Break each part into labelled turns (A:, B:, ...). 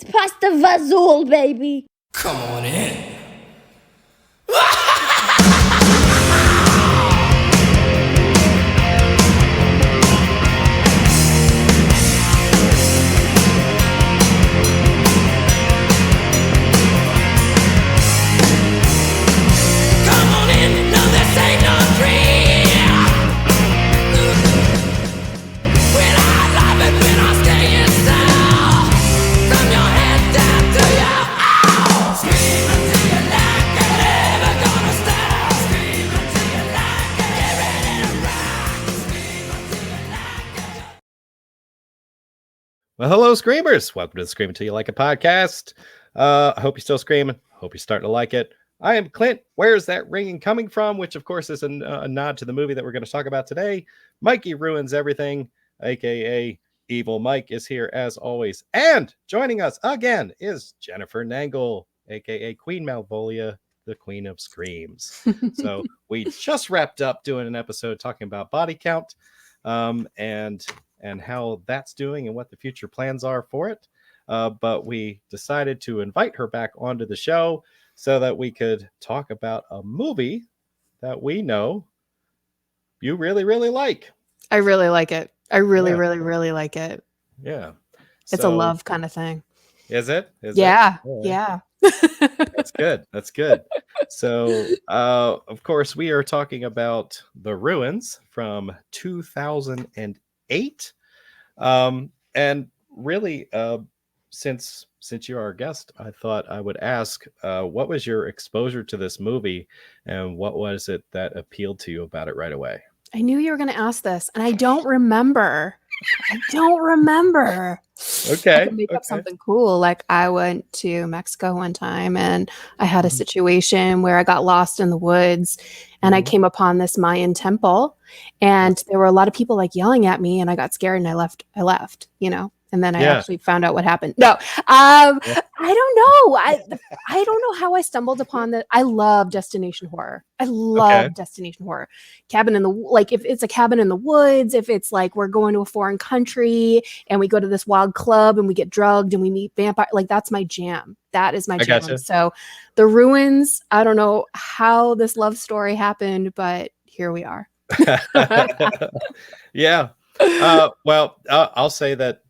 A: It's past the Vazul, baby.
B: Come on in.
C: Well, hello, Screamers. Welcome to the Scream Until You Like It podcast. I hope you're still screaming. Hope you're starting to like it. I am Clint. Where's that ringing coming from? Which, of course, is a nod to the movie that we're going to talk about today. Mikey Ruins Everything, a.k.a. Evil Mike, is here as always. And joining us again is Jennifer Nangle, a.k.a. Queen Malvolia, the Queen of Screams. So we just wrapped up doing an episode talking about body count. And how that's doing and what the future plans are for it. But we decided to invite her back onto the show so that we could talk about a movie that we know you really, really like.
D: I really like it. I really like it.
C: Yeah.
D: It's a love kind of thing.
C: Is it?
D: Yeah.
C: That's good. That's good. So, of course, we are talking about The Ruins from 2008. And really, since you're our guest, I thought I would ask, what was your exposure to this movie and what was it that appealed to you about it right away?
D: I knew you were going to ask this and I don't remember.
C: Okay.
D: I can make up something cool. Like I went to Mexico one time and I had a situation where I got lost in the woods and I came upon this Mayan temple and there were a lot of people like yelling at me and I got scared and I left, and then I actually found out what happened. No, I don't know. I don't know how I stumbled upon that. I love destination horror. Destination horror. Cabin in the, like if it's a cabin in the woods, if it's like we're going to a foreign country and we go to this wild club and we get drugged and we meet vampire, like that's my jam. That is my jam.
C: Gotcha.
D: So The Ruins, I don't know how this love story happened, but here we are.
C: Yeah. Well, I'll say that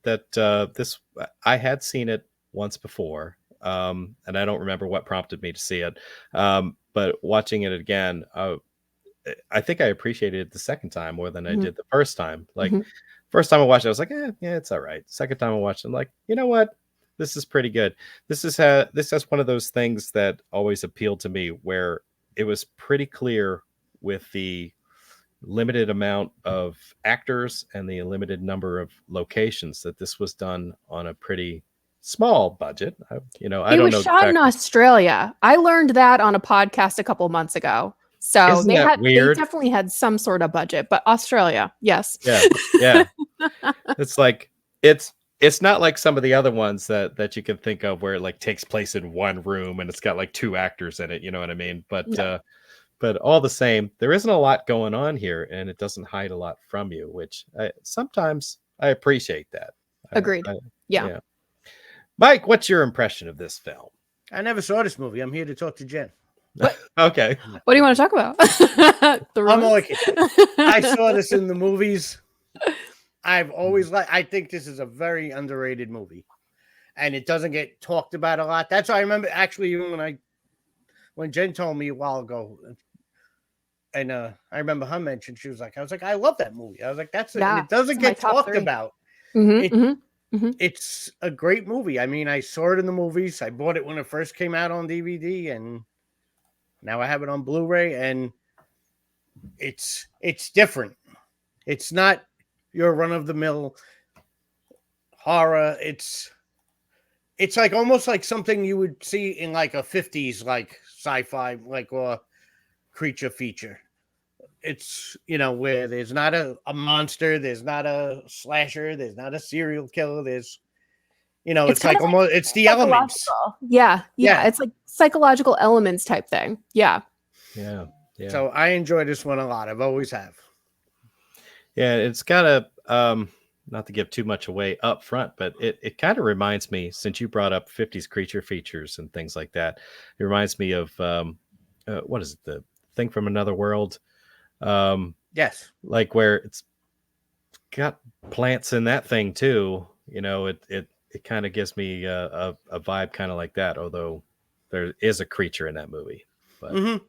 C: this I had seen it once before, and I don't remember what prompted me to see it. But watching it again, I think I appreciated it the second time more than I did the first time. Like first time I watched it, I was like, yeah, it's all right. Second time I watched it, I'm like, you know what? This is pretty good. This has one of those things that always appealed to me, where it was pretty clear with the limited amount of actors and the limited number of locations that this was done on a pretty small budget. I don't know.
D: It was shot in Australia. I learned that on a podcast a couple of months ago. So they definitely had some sort of budget, but Australia, yes.
C: Yeah. It's like it's not like some of the other ones that you can think of where it like takes place in one room and it's got like two actors in it. You know what I mean? But all the same, there isn't a lot going on here, and it doesn't hide a lot from you, which sometimes I appreciate that.
D: Agreed. Yeah.
C: Mike, what's your impression of this film?
E: I never saw this movie. I'm here to talk to Jen.
C: Okay.
D: What do you want to talk about?
E: I'm like, I saw this in the movies. I've always I think this is a very underrated movie, and it doesn't get talked about a lot. That's why I remember actually when Jen told me a while ago. And I remember her mention, I was like, I love that movie. I was like, that's it. And it doesn't get talked about. It's a great movie. I mean, I saw it in the movies. I bought it when it first came out on DVD, and now I have it on Blu-ray. And it's different. It's not your run-of-the-mill horror. It's like almost like something you would see in like a 50s like sci-fi like or creature feature. It's where there's not a monster, there's not a slasher, there's not a serial killer, there's it's like almost it's the elements.
D: Yeah it's like psychological elements type thing. Yeah.
E: So I enjoy this one a lot. I've always have.
C: Yeah, it's got a not to give too much away up front, but it kind of reminds me, since you brought up 50s creature features and things like that, it reminds me of what is it, the Thing from Another World?
E: Yes,
C: like where it's got plants in that thing too. You know, it kind of gives me a vibe kind of like that, although there is a creature in that movie. But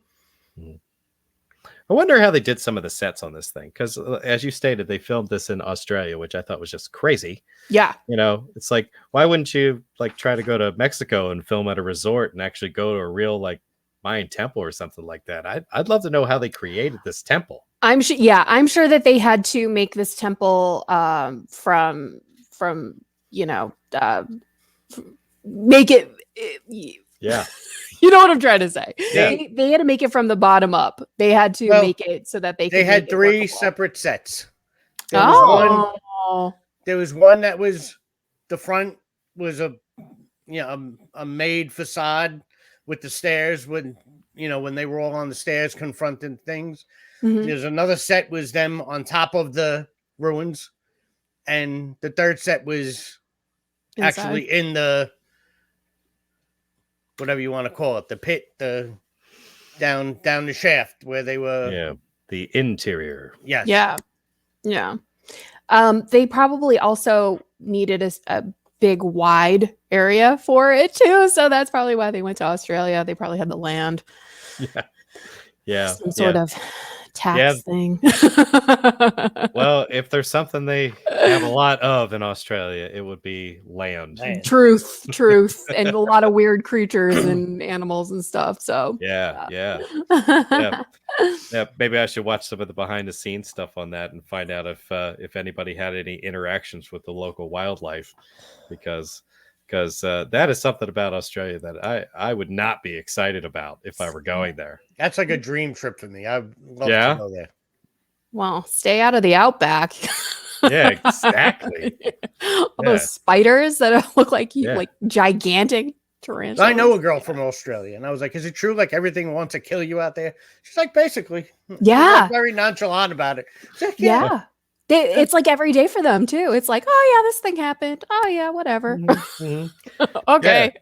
C: I wonder how they did some of the sets on this thing, because as you stated, they filmed this in Australia, which I thought was just crazy.
D: Yeah.
C: You know, it's like, why wouldn't you like try to go to Mexico and film at a resort and actually go to a real like Mayan temple or something like that? I'd love to know how they created this temple.
D: I'm sure. Yeah, I'm sure that they had to make this temple from make it.
C: Yeah.
D: You know what I'm trying to say.
C: Yeah.
D: They had to make it from the bottom up. They had to make it so that they
E: had 3
D: workable.
E: separate sets.
D: There
E: was one that was the front was a made facade with the stairs when they were all on the stairs confronting things.
D: Mm-hmm.
E: There's another set was them on top of the ruins, and the third set was actually in the whatever you want to call it, the pit, the down the shaft where they were.
C: Yeah, the interior.
E: Yes.
D: Yeah. They probably also needed a big wide area for it too, so that's probably why they went to Australia. They probably had the land.
C: Yeah.
D: Some sort of tax thing.
C: Well, if there's something they have a lot of in Australia, it would be land.
D: Truth, and a lot of weird creatures and animals and stuff. So
C: yeah. Maybe I should watch some of the behind the scenes stuff on that and find out if anybody had any interactions with the local wildlife, because that is something about Australia that I would not be excited about if I were going there.
E: That's like a dream trip for me. I'd love to go there.
D: Well, stay out of the outback.
C: Yeah, exactly.
D: All those spiders that look like like gigantic tarantulas.
E: I know a girl from Australia, and I was like, "Is it true? Like everything wants to kill you out there?" She's like, "Basically."
D: Yeah.
E: She's very nonchalant about it. Like,
D: yeah. It's like every day for them too. It's like, oh yeah, this thing happened. Oh yeah, whatever. Okay.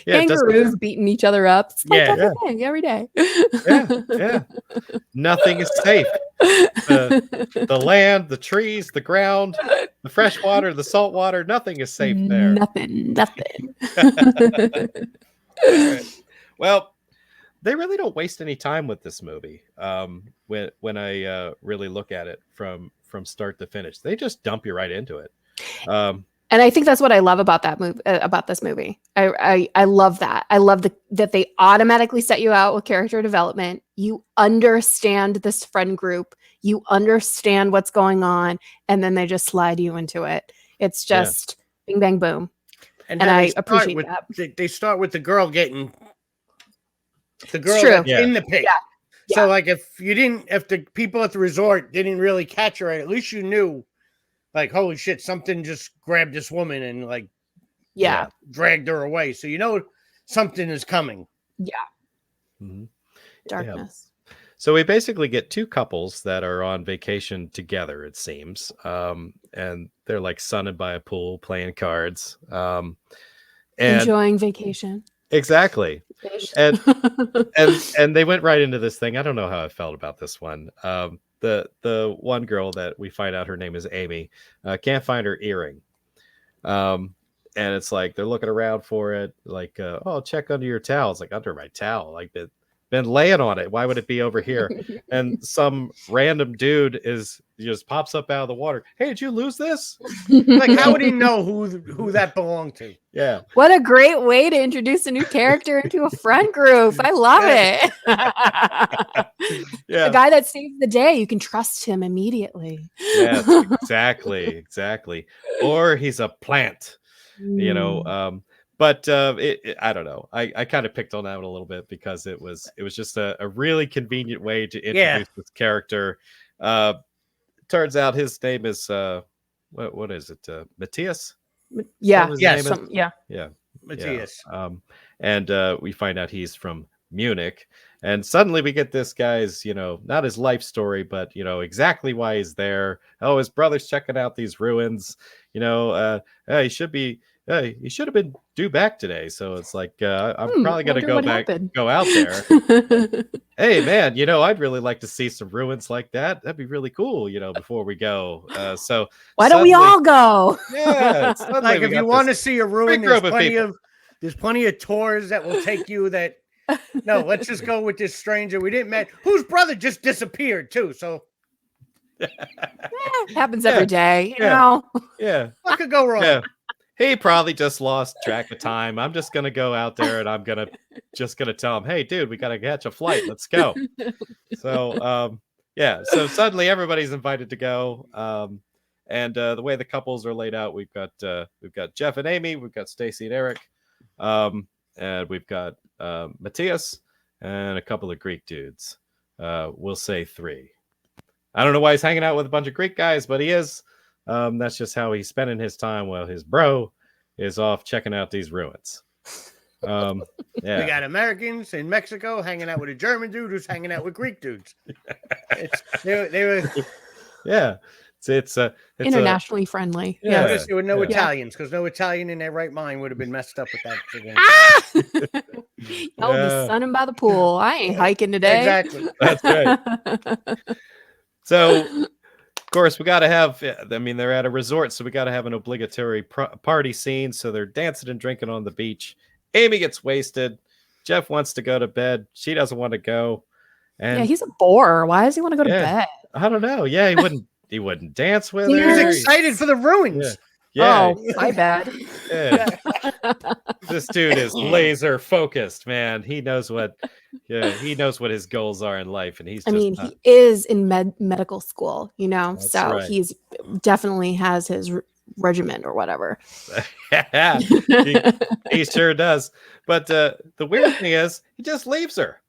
D: Kangaroos beating each other up. It's like everything every day.
C: Yeah. Nothing is safe. The land, the trees, the ground, the fresh water, the salt water, nothing is safe there.
D: Nothing.
C: Right. Well, they really don't waste any time with this movie. When I really look at it from start to finish, they just dump you right into it.
D: And I think that's what I love about that movie. About this movie, I love that. I love that they automatically set you out with character development. You understand this friend group. You understand what's going on, and then they just slide you into it. It's just bing bang boom, and I appreciate that.
E: They start with the girl getting. The girl that's in the pit. Yeah. So, like, if the people at the resort didn't really catch her, at least you knew, like, holy shit, something just grabbed this woman and, like, dragged her away. So, you know, something is coming.
D: Yeah.
C: Mm-hmm.
D: Darkness.
C: Yeah. So, we basically get 2 couples that are on vacation together, it seems. And they're, like, sunning by a pool, playing cards. And
D: enjoying vacation.
C: Exactly. And they went right into this thing. I don't know how I felt about this one. The one girl that we find out her name is Amy can't find her earring. And it's like they're looking around for it, like, check under your towel. It's like, under my towel, like been laying on it. Why would it be over here? And some random dude just pops up out of the water. Hey, did you lose this?
E: Like, how would he know who that belonged to?
C: Yeah.
D: What a great way to introduce a new character into a friend group. I love it.
C: Yeah.
D: The guy that saves the day, you can trust him immediately.
C: Yes, exactly. Or he's a plant, you know. But I don't know. I kind of picked on that one a little bit because it was just a really convenient way to introduce this character. Turns out his name is what is it? Matthias?
D: Yeah.
E: Matthias.
C: And we find out he's from Munich, And suddenly we get this guy's, not his life story, but exactly why he's there. Oh, his brother's checking out these ruins. He should have been due back today. So it's like I'm probably gonna go out there. Hey man, I'd really like to see some ruins like that. That'd be really cool, before we go. So
D: why don't we all go?
C: Yeah,
E: like if you want to see a ruin, there's plenty of tours that will take you that. No, let's just go with this stranger we didn't met, whose brother just disappeared too. So
D: happens every day, you know.
C: Yeah,
E: what could go wrong?
C: Yeah. He probably just lost track of time. I'm just gonna go out there and I'm gonna tell him, hey, dude, we gotta catch a flight. Let's go. So so suddenly everybody's invited to go. And the way the couples are laid out, we've got Jeff and Amy, we've got Stacy and Eric, and we've got Matthias and a couple of Greek dudes. We'll say 3. I don't know why he's hanging out with a bunch of Greek guys, but he is. That's just how he's spending his time while his bro is off checking out these ruins. Yeah.
E: We got Americans in Mexico hanging out with a German dude who's hanging out with Greek dudes. They were
C: yeah. It's
D: internationally friendly.
E: Yeah, yes. There were no Italians because no Italian in their right mind would have been messed up with that.
D: Y'all be sunning by the pool. I ain't hiking today.
E: Exactly.
C: That's right. So, of course, we got to have. I mean, they're at a resort, so we got to have an obligatory party scene. So they're dancing and drinking on the beach. Amy gets wasted. Jeff wants to go to bed. She doesn't want to go. And
D: yeah, he's a bore. Why does he want to go to bed?
C: I don't know. Yeah, he wouldn't. He wouldn't dance with her.
E: He was excited for the ruins.
C: Yeah.
D: Oh, my bad.
C: Yeah. This dude is laser focused, man. He knows what his goals are in life, and he's.
D: He is in medical school,
C: That's
D: so
C: right.
D: he's definitely has his regimen or whatever.
C: Yeah, he sure does. But the weird thing is, he just leaves her.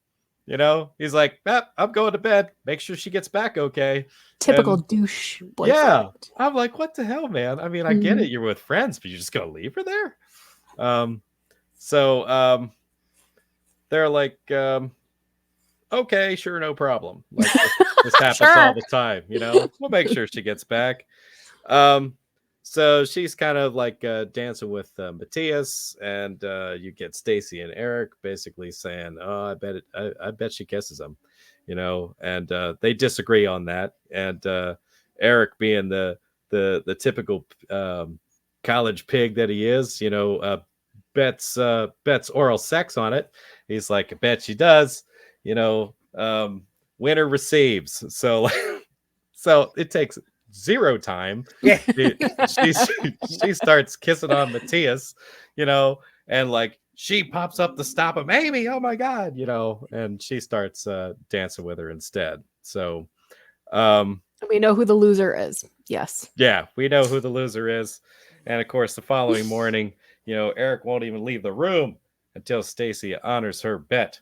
C: He's like, I'm going to bed. Make sure she gets back okay.
D: Typical douche boyfriend.
C: Yeah. I'm like, what the hell, man? I mean, I get it. You're with friends, but you're just going to leave her there? So they're like, okay, sure, no problem. Like, this happens all the time, We'll make sure she gets back. So she's kind of like dancing with Matthias, and you get Stacy and Eric basically saying, "Oh, I bet she kisses him," and they disagree on that. And Eric, being the typical college pig that he is, bets oral sex on it. He's like, "I bet she does," winner receives. So it takes 0 time.
E: Yeah.
C: She starts kissing on Matthias, and like she pops up to stop him. Amy, oh my God, and she starts dancing with her instead. So
D: we know who the loser is. Yes.
C: Yeah, we know who the loser is. And of course, the following morning, Eric won't even leave the room until Stacy honors her bet.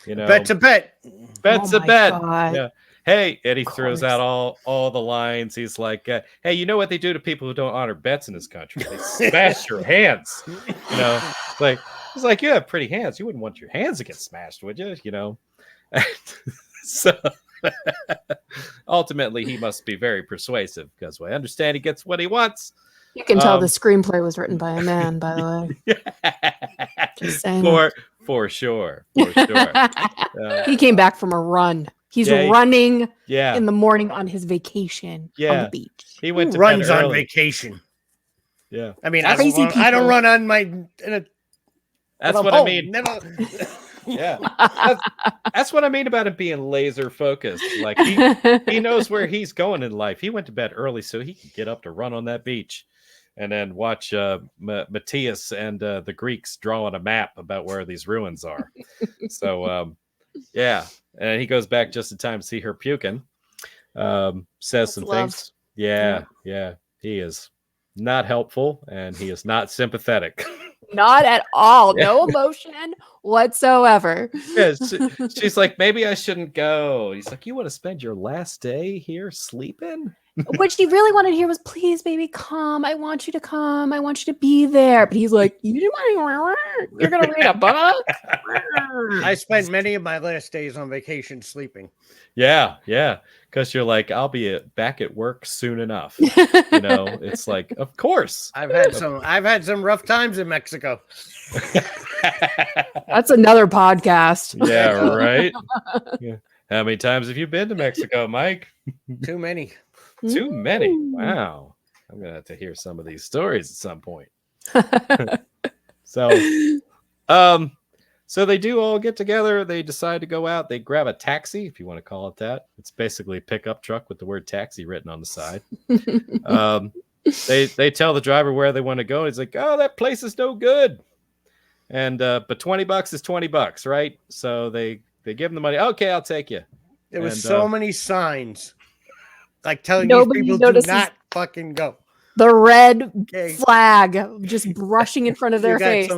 E: Bet's a bet.
C: Bet's a bet.
D: God.
C: Yeah. Hey, and he throws out all the lines. He's like, hey, you know what they do to people who don't honor bets in this country? They smash your hands. Like, he's like, you have pretty hands. You wouldn't want your hands to get smashed, would you? So ultimately, he must be very persuasive because I understand he gets what he wants.
D: You can tell the screenplay was written by a man, by the way. Just saying.
C: For sure.
D: He came back from a run. He's running in the morning on his vacation on the beach.
C: He went to
E: runs
C: bed
E: on
C: early.
E: Vacation.
C: Yeah.
E: I mean, I don't run on my.
C: That's what I mean.
E: Never.
C: Yeah. That's what I mean about him being laser focused. Like he knows where he's going in life. He went to bed early so he could get up to run on that beach and then watch Matthias and the Greeks draw on a map about where these ruins are. So, yeah. And he goes back just in time to see her puking. Says
D: That's
C: some
D: love.
C: things. Yeah. He is not helpful and he is not sympathetic.
D: Not at all. No emotion whatsoever.
C: Yeah, she's like, maybe I shouldn't go. He's like, you want to spend your last day here sleeping?
D: What she really wanted to hear was, please, baby, come. I want you to come. I want you to be there. But he's like, you're going to read a book?
E: I spent many of my last days on vacation sleeping.
C: Yeah. Because you're like, I'll be back at work soon enough. It's like, of course.
E: I've had some rough times in Mexico.
D: That's another podcast.
C: Yeah, right. Yeah. How many times have you been to Mexico, Mike?
E: Too many.
C: Too many. Wow. I'm gonna have to hear some of these stories at some point. So they do all get together. They decide to go out. They grab a taxi, if you want to call it that. It's basically a pickup truck with the word taxi written on the side. They tell the driver where they want to go. He's like, oh, that place is no good. And but $20 is $20, right? So they give him the money. Okay, I'll take you.
E: There was so many signs, like telling
D: Nobody
E: these people
D: notices
E: do not fucking go.
D: The red flag just brushing in front of their face.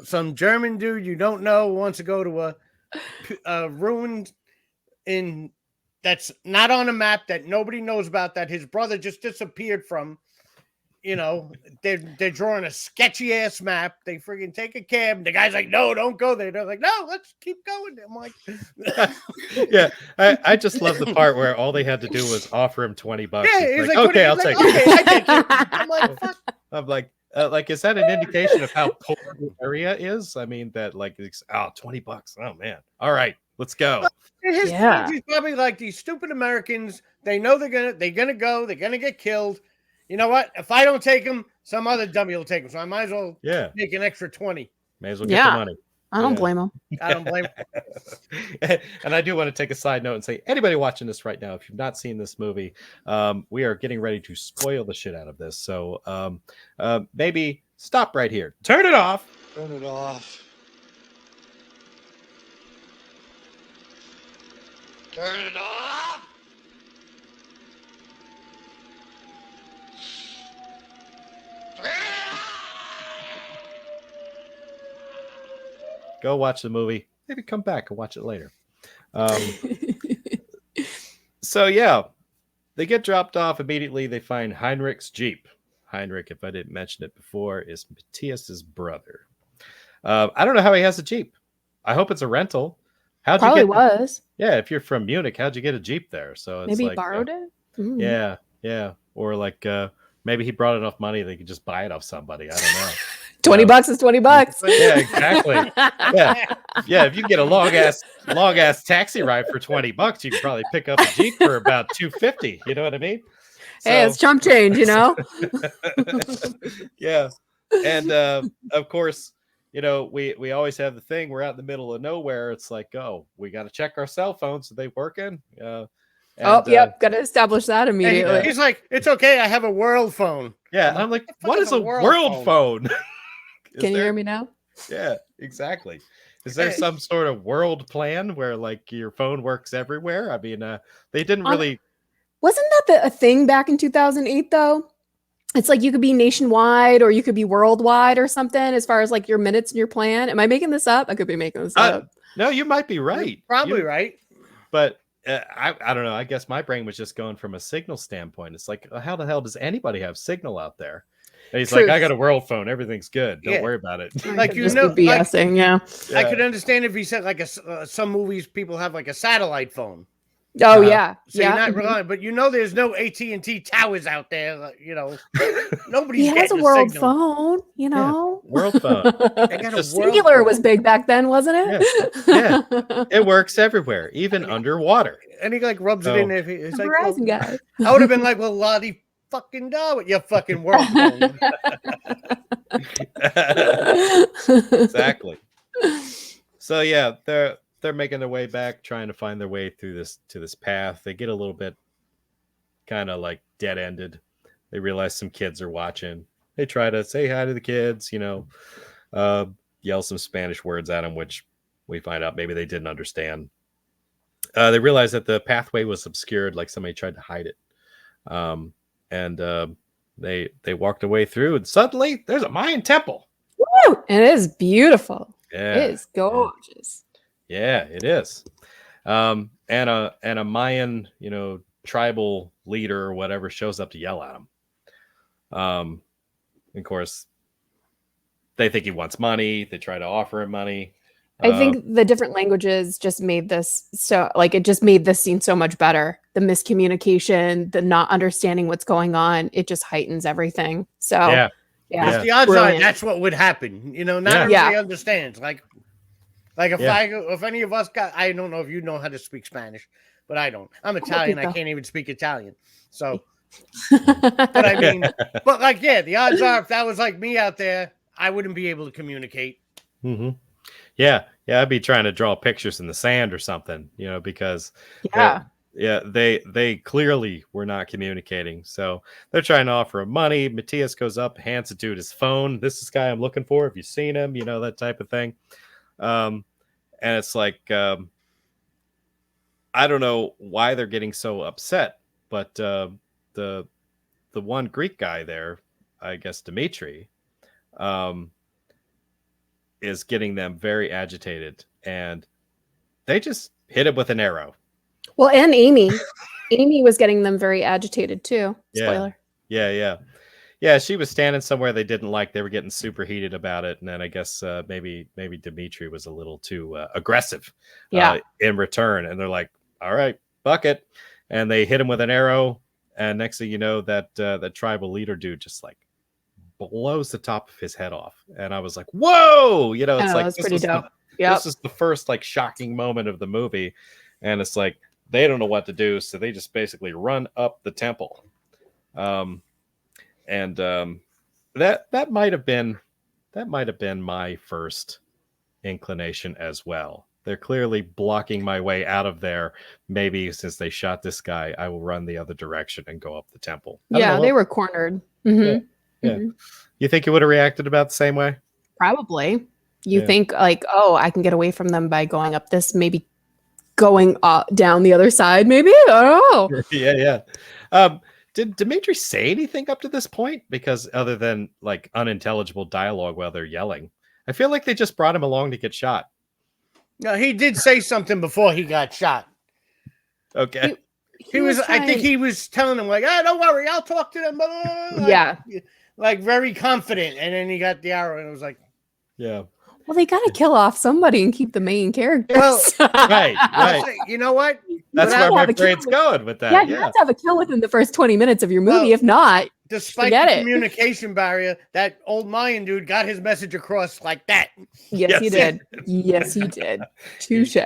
E: Some German dude you don't know wants to go to a ruin that's not on a map that nobody knows about, that his brother just disappeared from. They're drawing a sketchy ass map. They freaking take a cab. And the guy's like, no, don't go there. They're like, no, let's keep going. I'm like,
C: yeah, I just love the part where all they had to do was offer him $20.
E: Yeah, he's like,
C: okay, I'll take it.
E: Okay, I take it. I'm like, fuck.
C: I'm like, is that an indication of how poor the area is? I mean, that like, it's, $20. Oh man. All right, let's go.
E: He's probably like, these stupid Americans. They know they're gonna go. They're gonna get killed. You know what? If I don't take him, some other dummy will take him. So I might as well make an extra 20.
C: May as well get the money.
D: I don't blame him.
E: I don't blame him.
C: And I do want to take a side note and say, anybody watching this right now, if you've not seen this movie, we are getting ready to spoil the shit out of this. So maybe stop right here. Turn it off.
B: Turn it off. Turn it off.
C: Go watch the movie. Maybe come back and watch it later. So yeah, they get dropped off immediately. They find Heinrich's Jeep. Heinrich, if I didn't mention it before, is Matthias's brother. I don't know how he has a Jeep. I hope it's a rental.
D: Probably was.
C: Yeah, if you're from Munich, how'd you get a Jeep there? So it's
D: maybe
C: like,
D: he borrowed it.
C: Yeah. Or like maybe he brought enough money they could just buy it off somebody. I don't know.
D: $20 is $20.
C: Yeah, exactly. Yeah. If you get a long ass taxi ride for $20, you can probably pick up a Jeep for about $250. You know what I mean?
D: Hey, it's chump change,
C: Yeah. And of course, we always have the thing. We're out in the middle of nowhere. It's like, oh, we got to check our cell phones. Are they working?
D: Got to establish that immediately.
E: He's like, it's okay. I have a world phone.
C: Yeah, and I'm like, what is a world phone?
D: Can you hear me now?
C: Yeah, exactly. Is there some sort of world plan where like your phone works everywhere? I mean, they didn't really.
D: Wasn't that a thing back in 2008 though? It's like you could be nationwide or you could be worldwide or something as far as like your minutes and your plan. Am I making this up? I could be making this up.
C: No, you might be right.
E: You're probably right.
C: But I don't know. I guess my brain was just going from a signal standpoint. It's like, how the hell does anybody have signal out there? And he's like, I got a world phone. Everything's good. Don't worry about it.
E: Like,
D: BSing,
E: I could understand if he said like some movies people have like a satellite phone.
D: Oh yeah,
E: so you're not relying, but there's no AT&T towers out there. Nobody
D: has a world phone.
C: World phone.
D: Singular was big back then, wasn't it?
C: Yeah. It works everywhere, even underwater.
E: And he like rubs it in there. He's like,
D: Verizon guy.
E: I would have been like, well, Lottie fucking da with your fucking world phone.
C: Exactly. So yeah, they're making their way back, trying to find their way through this path. They get a little bit kind of like dead ended. They realize some kids are watching. They try to say hi to the kids, yell some Spanish words at them, which we find out maybe they didn't understand. They realize that the pathway was obscured, like somebody tried to hide it. And they walked away through, and suddenly there's a Mayan temple.
D: Woo! And it is beautiful.
C: Yeah,
D: it is gorgeous.
C: Yeah, it is. And a Mayan, tribal leader or whatever shows up to yell at him. Of course, they think he wants money. They try to offer him money.
D: I think the different languages just made this it just made this scene so much better. The miscommunication, the not understanding what's going on, it just heightens everything. So
C: yeah.
E: The odds are that's what would happen. Not everybody understands. Like if any of us I don't know if you know how to speak Spanish, but I don't. I'm Italian. I can't even speak Italian. So, but I mean, the odds are if that was like me out there, I wouldn't be able to communicate.
C: Mm-hmm. Yeah, I'd be trying to draw pictures in the sand or something, because they clearly were not communicating. So they're trying to offer him money. Matthias goes up, hands the dude his phone. This is the guy I'm looking for. Have you seen him? That type of thing. And it's like, I don't know why they're getting so upset, but the one Greek guy there, I guess Dimitri, is getting them very agitated, and they just hit him with an arrow.
D: Well, and Amy was getting them very agitated too. Spoiler.
C: Yeah. She was standing somewhere they didn't like. They were getting super heated about it, and then I guess maybe Dimitri was a little too aggressive. In return, and they're like, "All right, bucket," and they hit him with an arrow. And next thing you know, that tribal leader dude just like blows the top of his head off, and I was like, "Whoa!" It's like
D: that's pretty dope.
C: This is the first like shocking moment of the movie, and it's like they don't know what to do, so they just basically run up the temple. That might have been my first inclination as well. They're clearly blocking my way out of there. Maybe since they shot this guy, I will run the other direction and go up the temple.
D: They were cornered. Mm-hmm.
C: Yeah. You think you would have reacted about the same way?
D: Probably. You think like, oh, I can get away from them by going up this, maybe going down the other side, maybe? I don't know.
C: Yeah. Did Dimitri say anything up to this point? Because other than like unintelligible dialogue while they're yelling, I feel like they just brought him along to get shot.
E: No, he did say something before he got shot.
C: Okay.
E: He was I think he was telling him like, don't worry, I'll talk to them. Like very confident, and then he got the arrow, and it was like,
C: yeah.
D: Well, they got to kill off somebody and keep the main characters.
E: Well,
C: right.
E: You know what?
C: That's where my brain's going with that.
D: Yeah, you have to have a kill within the first 20 minutes of your movie. If not,
E: despite the communication barrier, that old Mayan dude got his message across like that.
D: Yes, he did. Yes, he did. Touche.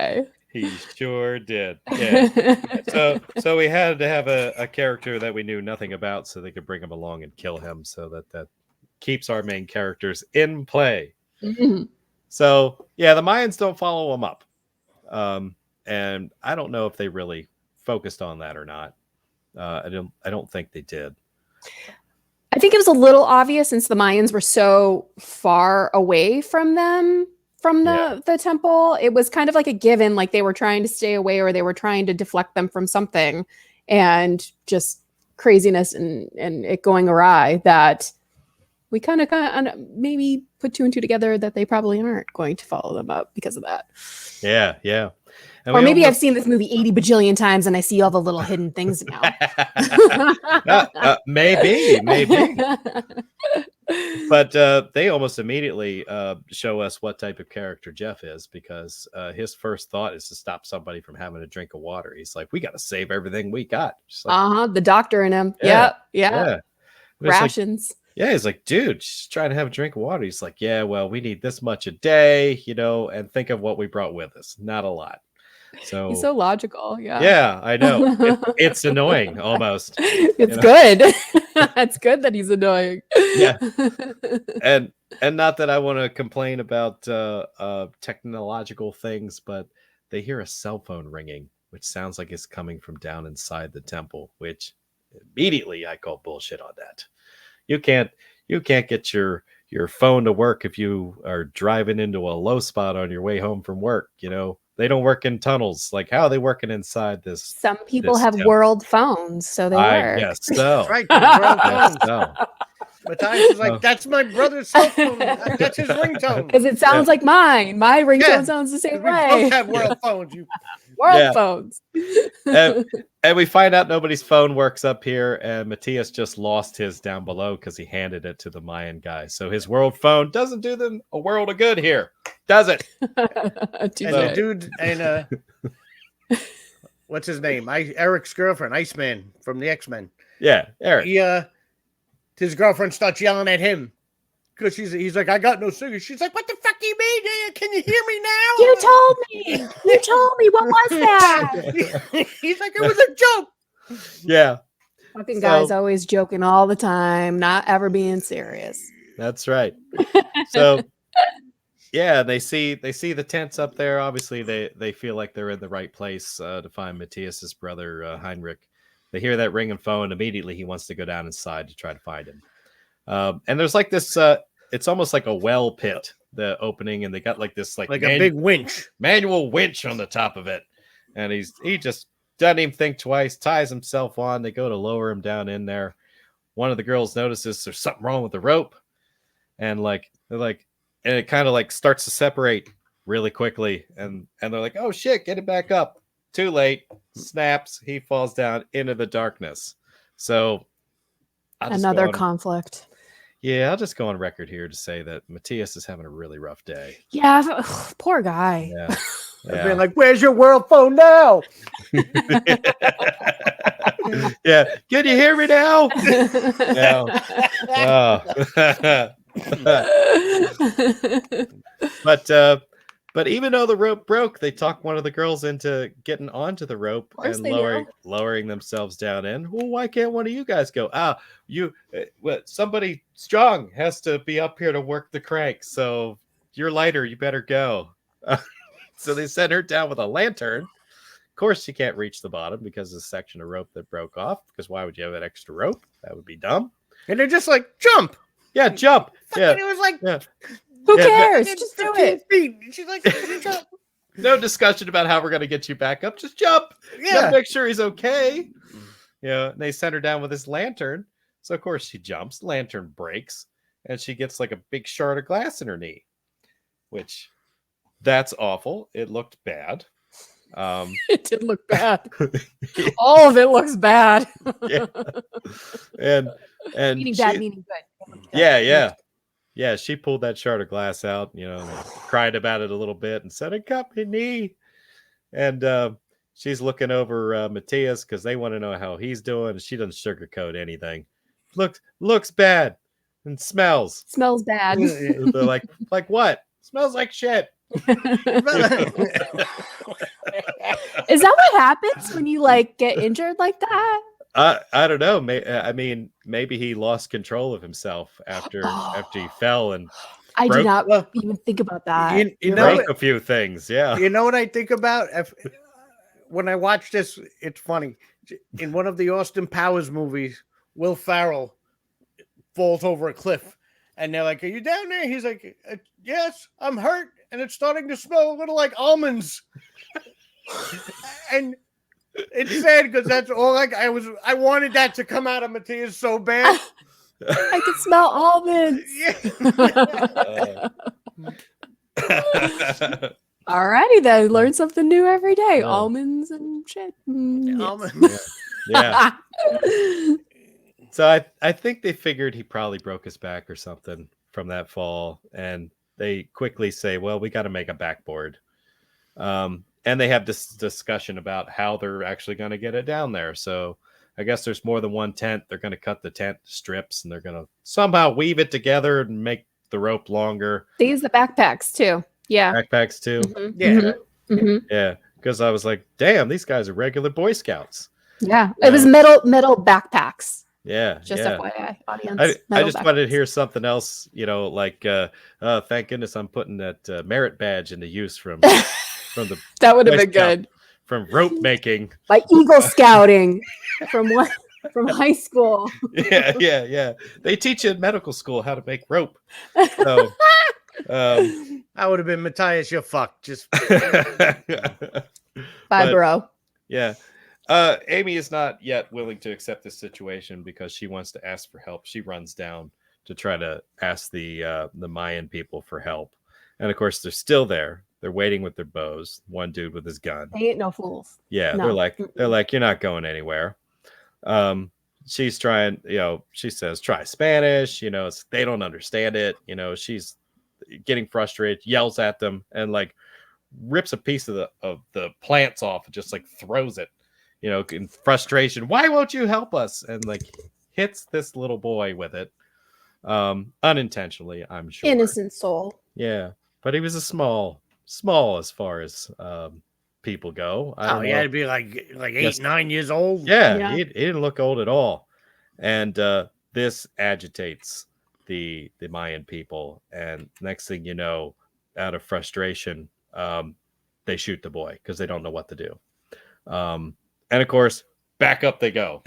C: He sure did. Yeah. So we had to have a character that we knew nothing about, so they could bring him along and kill him, so that keeps our main characters in play.
D: Mm-hmm.
C: So the Mayans don't follow him up, and I don't know if they really focused on that or not. I don't think they did.
D: I think it was a little obvious since the Mayans were so far away from them. From the temple, it was kind of like a given, like they were trying to stay away or they were trying to deflect them from something, and just craziness and it going awry, that we kind of maybe put two and two together that they probably aren't going to follow them up because of that.
C: Yeah.
D: Or maybe I've seen this movie 80 bajillion times and I see all the little hidden things now.
C: Maybe. But they almost immediately show us what type of character Jeff is, because his first thought is to stop somebody from having a drink of water. He's like, we got to save everything we got.
D: The doctor in him. Yeah. Rations.
C: He's like, dude, she's trying to have a drink of water. He's like, yeah, well, we need this much a day, and think of what we brought with us. Not a lot. So
D: he's so logical.
C: Yeah, I know. It's annoying almost.
D: It's good. It's good that he's annoying.
C: Yeah. And not that I want to complain about technological things, but they hear a cell phone ringing, which sounds like it's coming from down inside the temple, which immediately I call bullshit on that. You can't get your phone to work if you are driving into a low spot on your way home from work. They don't work in tunnels. Like, how are they working inside this?
D: Some people have world phones, so they work.
C: I guess so.
E: Right, world phones. Matthias is like, that's my brother's cell phone. That's his ringtone.
D: Because it sounds like mine. My ringtone sounds the same way.
E: We both have world phones.
D: World phones.
C: And we find out nobody's phone works up here, and Matthias just lost his down below because he handed it to the Mayan guy. So his world phone doesn't do them a world of good here, does it?
E: And the dude, and what's his name? Eric's girlfriend, Iceman from the X-Men.
C: Yeah, Eric.
E: His girlfriend starts yelling at him because he's like, I got no cigarettes. She's like, what the fuck do you mean? Can you hear me now?
D: You told me. You told me. What was that?
E: He's like, it was a joke.
C: Yeah.
D: Fucking guys always joking all the time, not ever being serious.
C: That's right. So yeah, they see the tents up there. Obviously, they feel like they're in the right place to find Matthias's brother Heinrich. They hear that ringing phone. Immediately, he wants to go down inside to try to find him. And there's like this. It's almost like a well pit, the opening, and they got like this a
E: big winch,
C: manual winch on the top of it. And he just doesn't even think twice. Ties himself on. They go to lower him down in there. One of the girls notices there's something wrong with the rope, and and it kind of starts to separate really quickly. And they're like, oh shit, get it back up. Too late. Snaps. He falls down into the darkness. So
D: another conflict.
C: Yeah, I'll just go on record here to say that Matthias is having a really rough day.
D: Yeah, poor guy.
C: Yeah.
E: I've been like, where's your world phone now?
C: Yeah. Can you hear me now? Yeah. But even though the rope broke, they talk one of the girls into getting onto the rope and lowering themselves down in. Well, why can't one of you guys go? Somebody strong has to be up here to work the crank. So you're lighter. You better go. So they sent her down with a lantern. Of course, she can't reach the bottom because of the section of rope that broke off. Because why would you have that extra rope? That would be dumb.
E: And they're just like, jump.
C: Yeah, jump. Yeah.
E: And it was like,
D: who cares? Just do it.
E: Feet. She's like, jump.
C: No discussion about how we're going to get you back up. Just jump.
E: Yeah.
C: Make sure he's okay. Yeah. And they sent her down with this lantern. So, of course, she jumps. The lantern breaks. And she gets like a big shard of glass in her knee. Which, that's awful. It looked bad.
D: It did look bad. All of it looks bad.
C: Yeah. And
D: meaning bad, meaning good.
C: Yeah, she pulled that shard of glass out, cried about it a little bit and said, "It cut my knee." And she's looking over Matthias because they want to know how he's doing. She doesn't sugarcoat anything. Looks bad and smells
D: bad.
C: They're like what? Smells like shit.
D: Is that what happens when you get injured like that?
C: I don't know. Maybe he lost control of himself after he fell and
D: I did not even think about that.
E: You
C: broke a few things. Yeah.
E: You know what I think about when I watch this? It's funny. In one of the Austin Powers movies, Will Ferrell falls over a cliff, and they're like, "Are you down there?" He's like, "Yes, I'm hurt, and it's starting to smell a little like almonds." And it's sad because that's all I wanted that to come out of Matthias so bad.
D: I can smell almonds. Alrighty then, learn something new every day.
C: Yeah.
D: Almonds and shit.
E: Almonds.
C: Yeah. So I think they figured he probably broke his back or something from that fall, and they quickly say, "Well, we got to make a backboard." And they have this discussion about how they're actually going to get it down there. So I guess there's more than one tent. They're going to cut the tent strips and they're going to somehow weave it together and make the rope longer.
D: They use the backpacks too. Yeah.
C: Backpacks too.
D: Mm-hmm.
E: Yeah.
D: Mm-hmm. Mm-hmm.
C: Yeah. Because I was like, damn, these guys are regular Boy Scouts.
D: Yeah. It was metal backpacks.
C: Yeah.
D: Just
C: yeah.
D: FYI, audience.
C: I just wanted to hear something else, thank goodness I'm putting that merit badge into use from the
D: that would have been good.
C: From rope making.
D: Like Eagle Scouting from high school.
C: Yeah. They teach you in medical school how to make rope. So
E: I would have been Matthias, you're fucked. Just
D: bye, bro.
C: Yeah. Amy is not yet willing to accept this situation because she wants to ask for help. She runs down to try to ask the Mayan people for help. And of course, they're still there. They're waiting with their bows. One dude with his gun.
D: They ain't no fools.
C: Yeah,
D: No.
C: they're like, you're not going anywhere. She's trying, she says, try Spanish, they don't understand it. She's getting frustrated, yells at them, and like rips a piece of the plants off and just like throws it, in frustration. Why won't you help us? And like hits this little boy with it. Unintentionally, I'm sure.
D: Innocent soul.
C: Yeah. But he was a small as far as people go. I don't know.
E: He had to be like 8, 9 years old.
C: Yeah. He didn't look old at all. And this agitates the Mayan people. And next thing you know, out of frustration, they shoot the boy because they don't know what to do. And of course, back up they go.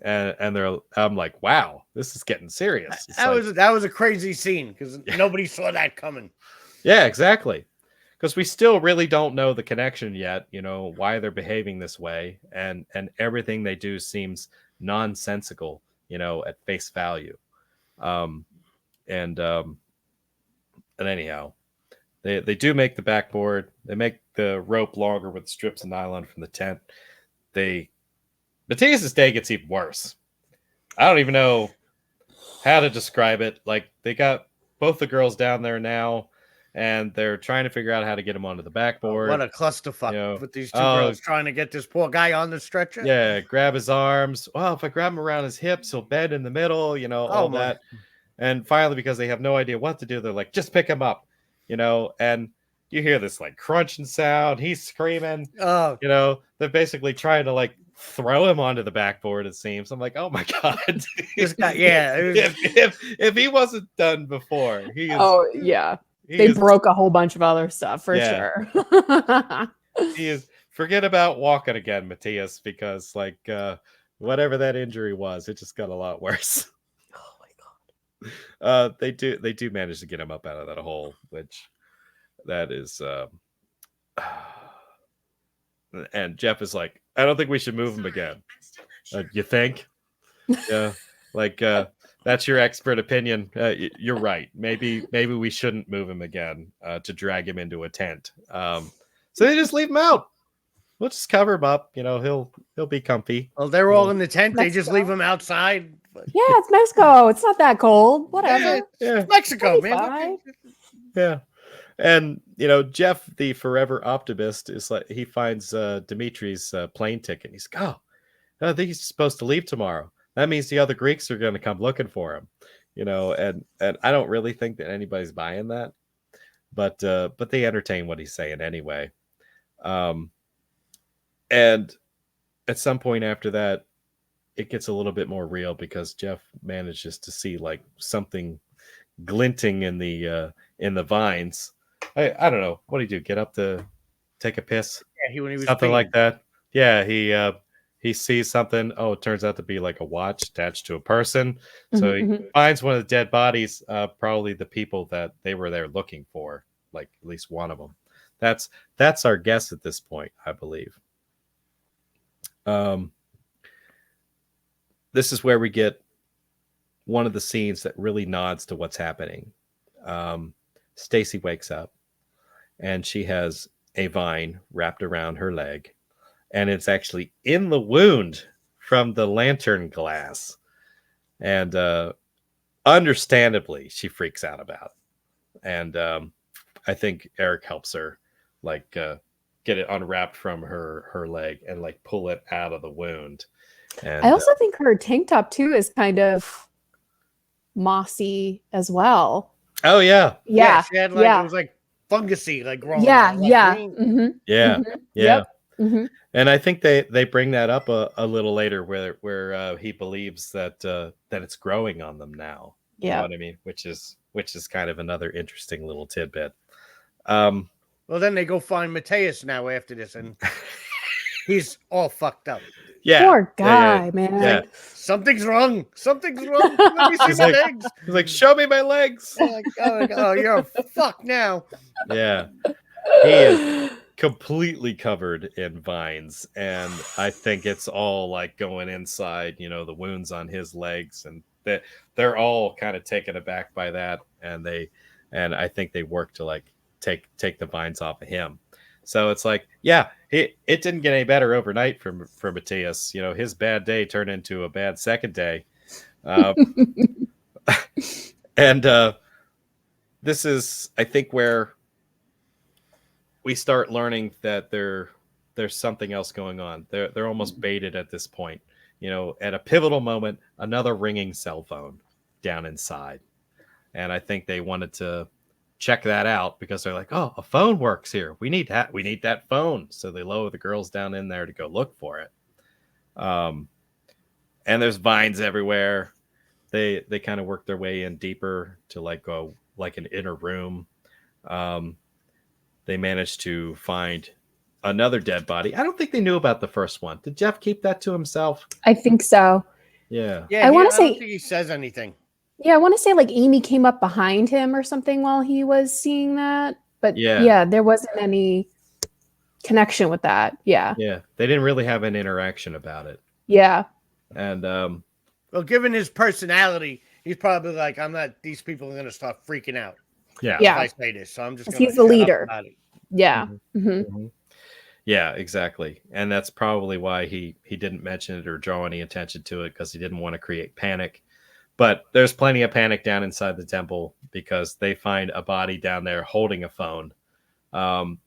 C: And I'm like, wow, this is getting serious.
E: That was a crazy scene because nobody saw that coming.
C: Yeah, exactly. Because we still really don't know the connection yet, why they're behaving this way, and everything they do seems nonsensical, at face value. And anyhow, they do make the backboard. They make the rope longer with strips of nylon from the tent. Matthias's day gets even worse. I don't even know how to describe it. Like, they got both the girls down there now, and they're trying to figure out how to get him onto the backboard.
E: What a clusterfuck with these two girls trying to get this poor guy on the stretcher.
C: Yeah, grab his arms. Well, if I grab him around his hips, he'll bend in the middle, all that. And finally, because they have no idea what to do, they're like, just pick him up, and you hear this like crunching sound. He's screaming. They're basically trying to like throw him onto the backboard, it seems. I'm like, oh my God.
E: This guy,
C: if he wasn't done before,
D: they broke a whole bunch of other stuff for sure.
C: He is. Forget about walking again, Matthias, because like whatever that injury was, it just got a lot worse.
D: Oh my God.
C: They do manage to get him up out of that hole, which that is. And Jeff is like, I don't think we should move him again. You think? Yeah, like that's your expert opinion. You're right. Maybe we shouldn't move him again to drag him into a tent. So they just leave him out. We'll just cover him up. He'll be comfy.
E: Well, they're all in the tent. Mexico. They just leave him outside.
D: Yeah, it's Mexico. It's not that cold. Whatever.
E: Yeah. It's Mexico, man.
C: Yeah. And Jeff, the forever optimist, is like, he finds Dimitri's plane ticket. He's like, I think he's supposed to leave tomorrow. That means the other Greeks are going to come looking for him. And I don't really think that anybody's buying that, but they entertain what he's saying anyway. And at some point after that, it gets a little bit more real because Jeff manages to see like something glinting in the vines. I don't know. What did he do? Get up to take a piss?
E: Yeah, when he was
C: something like that. Yeah, he sees something. Oh, it turns out to be like a watch attached to a person. So he finds one of the dead bodies, probably the people that they were there looking for, like at least one of them. That's our guess at this point, I believe. This is where we get one of the scenes that really nods to what's happening. Stacy wakes up and she has a vine wrapped around her leg, and it's actually in the wound from the lantern glass. And understandably, she freaks out about it. And I think Eric helps her like get it unwrapped from her leg and like pull it out of the wound. And
D: I also think her tank top too is kind of mossy as well.
C: Oh yeah.
D: Yeah.
E: She had like it was like fungusy, like growing.
D: Yeah.
E: up,
D: Yeah.
E: green.
C: Yeah. Yeah.
D: Yep.
C: And I think they bring that up a little later where he believes that it's growing on them now. You know what I mean? Which is kind of another interesting little tidbit.
E: Well, then they go find Matthias now after this, and he's all fucked up.
C: Yeah.
D: Poor guy, man.
C: Yeah.
E: Something's wrong. Something's wrong. Let me see my legs.
C: He's like, show me my legs.
E: Like, oh, you're fucked now.
C: Yeah. He is completely covered in vines, and I think it's all like going inside, the wounds on his legs, and they're all kind of taken aback by that, and I think they work to like take the vines off of him. So it's like, yeah, it didn't get any better overnight for Matthias. You know, his bad day turned into a bad second day. And this is, I think, where we start learning that there's something else going on. They're almost baited at this point. You know, at a pivotal moment, another ringing cell phone down inside. And I think they wanted to check that out because they're like, oh, a phone works here. We need that phone. So they lower the girls down in there to go look for it. And there's vines everywhere. They kind of work their way in deeper to like go like an inner room. They managed to find another dead body. I don't think they knew about the first one. Did Jeff keep that to himself?
D: I think so.
C: Yeah.
D: I want to say,
E: I don't think he says anything.
D: Yeah, I want to say like Amy came up behind him or something while he was seeing that. But yeah, there wasn't any connection with that. Yeah.
C: Yeah. They didn't really have an interaction about it.
D: Yeah.
C: And
E: well, given his personality, he's probably like, these people are going to start freaking out.
C: Yeah.
D: Yeah.
E: If I say this, so I'm just going
D: he's the leader. Yeah.
C: Mm-hmm. Mm-hmm. Yeah, exactly. And that's probably why he didn't mention it or draw any attention to it, because he didn't want to create panic. But there's plenty of panic down inside the temple because they find a body down there holding a phone.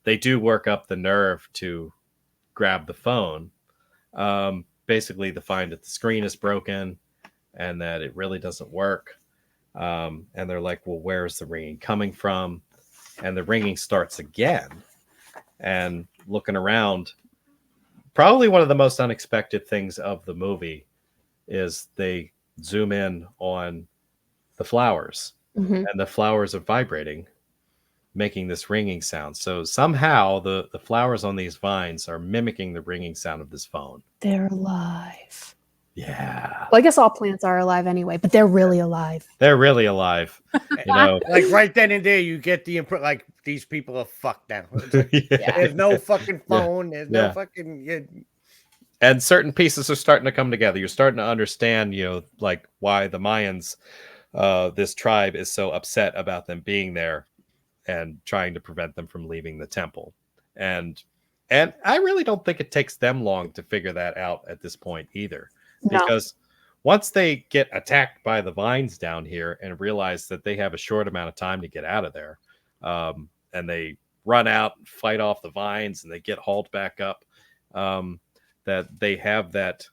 C: They do work up the nerve to grab the phone. Basically, to find that the screen is broken and that it really doesn't work. And they're like, well, where's the ringing coming from? And the ringing starts again. And looking around, probably one of the most unexpected things of the movie is they zoom in on the flowers, and the flowers are vibrating, making this ringing sound. So somehow the flowers on these vines are mimicking the ringing sound of this phone.
D: They're alive.
C: Yeah.
D: Well, I guess all plants are alive anyway, but they're really alive.
C: They're really alive. You know,
E: like right then and there, you get the impression like these people are fucked now. There's no fucking phone. There's no fucking.
C: And certain pieces are starting to come together. You're starting to understand, you know, like why the Mayans, this tribe, is so upset about them being there and trying to prevent them from leaving the temple. And I really don't think it takes them long to figure that out at this point either. Because once they get attacked by the vines down here and realize that they have a short amount of time to get out of there, and they run out and fight off the vines and they get hauled back up, that they have that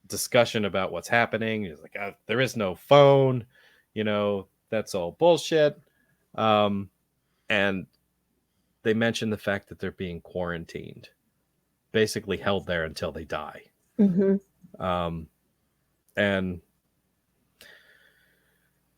C: discussion about what's happening. It's like, there is no phone, you know, that's all bullshit. And they mention the fact that they're being quarantined, basically held there until they die. And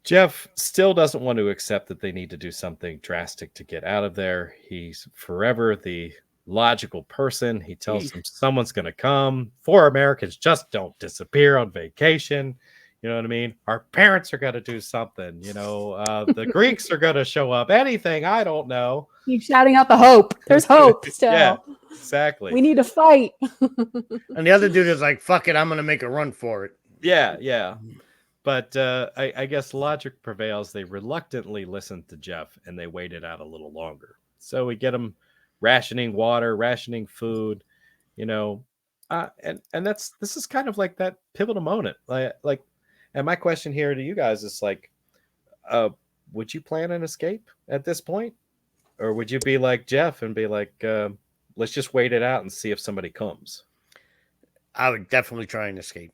C: Jeff still doesn't want to accept that they need to do something drastic to get out of there. He's forever the logical person. He tells them someone's going to come. 4 Americans just don't disappear on vacation. You know what I mean? Our parents are going to do something. You know, the Greeks are going to show up. Anything, I don't know.
D: Keep shouting out the hope. There's hope still.
C: Yeah, exactly.
D: We need to fight.
E: And the other dude is like, fuck it, I'm going to make a run for it.
C: Yeah. But I guess logic prevails. They reluctantly listened to Jeff, and they waited out a little longer. So we get them rationing water, rationing food, you know, and this is kind of like that pivotal moment. Like, and my question here to you guys is like, would you plan an escape at this point, or would you be like Jeff and be like, let's just wait it out and see if somebody comes?
E: I would definitely try and escape.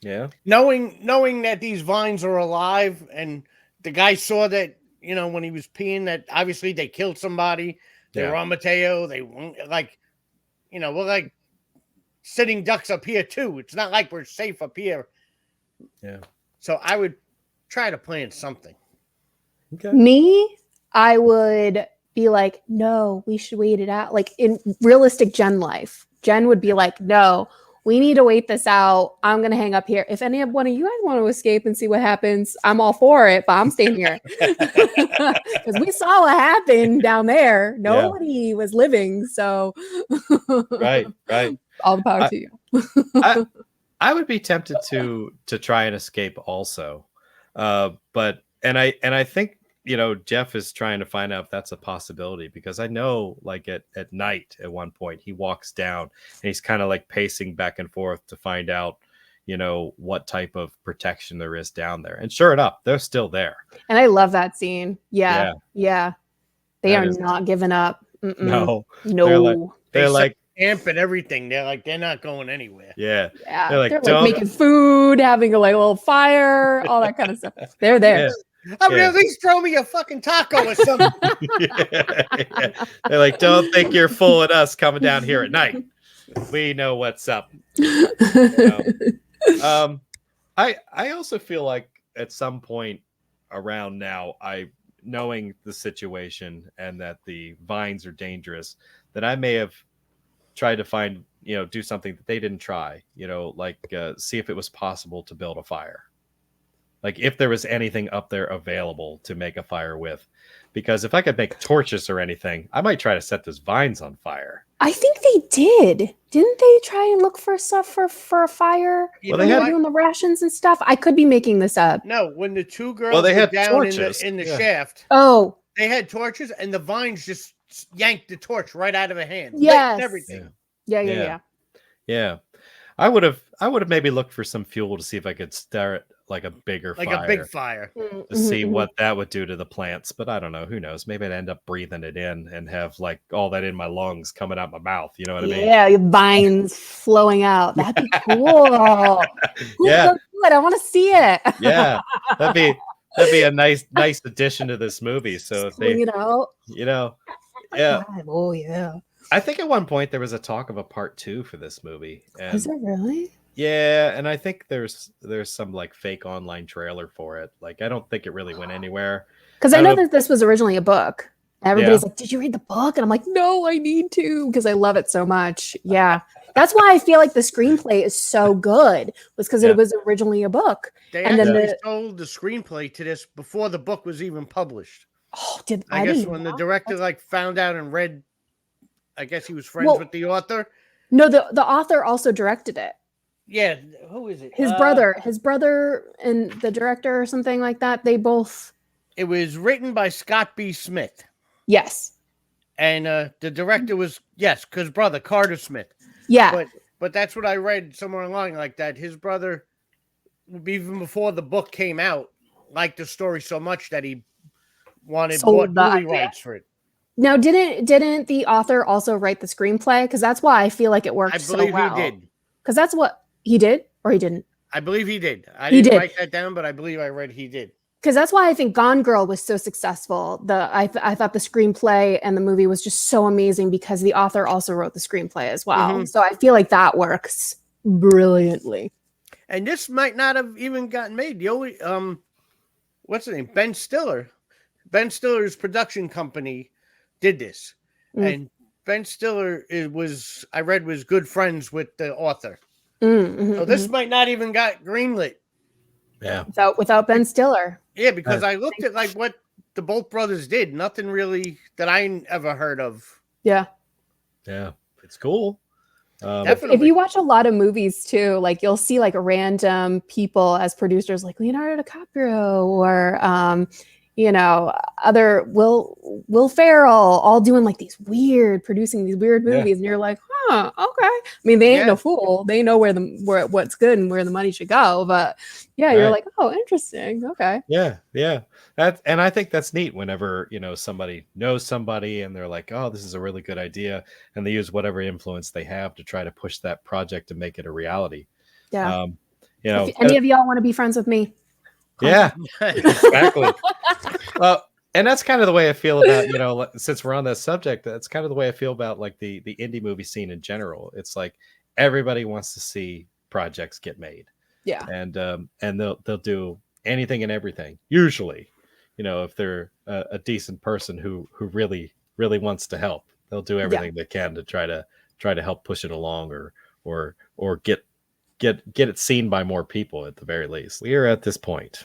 C: Yeah.
E: Knowing that these vines are alive, and the guy saw that, you know, when he was peeing, that obviously they killed somebody. They were on Mateo. They like, you know, we're like sitting ducks up here too. It's not like we're safe up here.
C: Yeah.
E: So I would try to plan something.
C: Okay.
D: Me, I would be like, no, we should wait it out. Like in realistic Jenn life, Jenn would be like, no, we need to wait this out. I'm going to hang up here. If any of one of you guys want to escape and see what happens, I'm all for it, but I'm staying here. Because we saw what happened down there. Nobody was living. So
C: right.
D: All the power to you.
C: I would be tempted to try and escape also. But I think Jeff is trying to find out if that's a possibility, because I know, like, at night at one point he walks down and he's kind of like pacing back and forth to find out, what type of protection there is down there. And sure enough, they're still there.
D: And I love that scene. Yeah. They are not giving up.
C: No.
E: They're like camp and everything. They're not going anywhere.
C: Yeah.
D: They're like making food, having a little fire, all that kind of stuff. They're there.
E: Yeah. I mean, at least throw me a fucking taco or something.
C: Yeah. They're like, don't think you're fooling us coming down here at night. We know what's up. I also feel like at some point around now, knowing the situation and that the vines are dangerous, that I may have tried to find, do something that they didn't try, like see if it was possible to build a fire. Like if there was anything up there available to make a fire with, because if I could make torches or anything, I might try to set those vines on fire.
D: I think they did. Didn't they try and look for stuff for a fire?
C: Well,
D: they were doing the rations and stuff. I could be making this up.
E: No, when the two girls
C: they
E: were
C: had
E: down
C: torches
E: in the shaft.
D: Oh,
E: they had torches, and the vines just yanked the torch right out of her hand.
D: Yes.
E: Everything.
D: Yeah.
C: I would have maybe looked for some fuel to see if I could start like a bigger fire.
E: Like a big fire.
C: To see what that would do to the plants. But I don't know. Who knows? Maybe I'd end up breathing it in and have like all that in my lungs coming out my mouth. You know what I mean?
D: Yeah, vines flowing out. That'd be cool.
C: Yeah.
D: Good. I want to see it.
C: Yeah. That'd be a nice addition to this movie. So if they, yeah.
D: Oh yeah.
C: I think at one point there was a talk of a part 2 for this movie. And
D: is there really?
C: yeah, and I think there's some like fake online trailer for it. Like I don't think it really went anywhere.
D: Because I know that this was originally a book. Everybody's like, "Did you read the book?" And I'm like, "No, I need to," because I love it so much. Yeah, that's why I feel like the screenplay is so good. Was because it was originally a book.
E: They
D: and
E: actually sold the screenplay to this before the book was even published.
D: Oh,
E: I guess when the director like found out and read, I guess he was friends with the author.
D: No, the author also directed it.
E: Yeah, who is it?
D: His brother and the director or something like that. They both.
E: It was written by Scott B. Smith.
D: Yes.
E: And the director was because brother Carter Smith.
D: Yeah.
E: But that's what I read somewhere along like that. His brother, even before the book came out, liked the story so much that he bought movie rights for it.
D: Now, didn't the author also write the screenplay? Because that's why I feel like it worked so well.
E: I believe he did.
D: Because that's what he did, or he didn't.
E: I believe he did. I didn't write that down, but I believe I read he did.
D: Because that's why I think Gone Girl was so successful. I thought the screenplay and the movie was just so amazing because the author also wrote the screenplay as well. Mm-hmm. So I feel like that works brilliantly.
E: And this might not have even gotten made. The only what's his name? Ben Stiller. Ben Stiller's production company did this. And Ben Stiller was good friends with the author. So this might not even got greenlit.
C: Yeah.
D: Without Ben Stiller.
E: Yeah, because I looked at like what the both brothers did. Nothing really that I ever heard of.
D: Yeah.
C: Yeah. It's cool.
D: If you watch a lot of movies too, like you'll see like random people as producers like Leonardo DiCaprio or other Will Ferrell, all doing like producing these weird movies, and you're like, huh, okay. I mean, they ain't no fool. They know what's good and where the money should go. But you're like, oh, interesting. Okay.
C: Yeah. And I think that's neat whenever somebody knows somebody and they're like, oh, this is a really good idea, and they use whatever influence they have to try to push that project to make it a reality.
D: Yeah. If any of y'all want to be friends with me.
C: Yeah, exactly. And that's kind of the way I feel about, since we're on that subject, that's kind of the way I feel about like the indie movie scene in general. It's like everybody wants to see projects get made.
D: Yeah.
C: And they'll do anything and everything. Usually, if they're a decent person who really, really wants to help, they'll do everything they can to try to help push it along or get it seen by more people at the very least. We are at this point.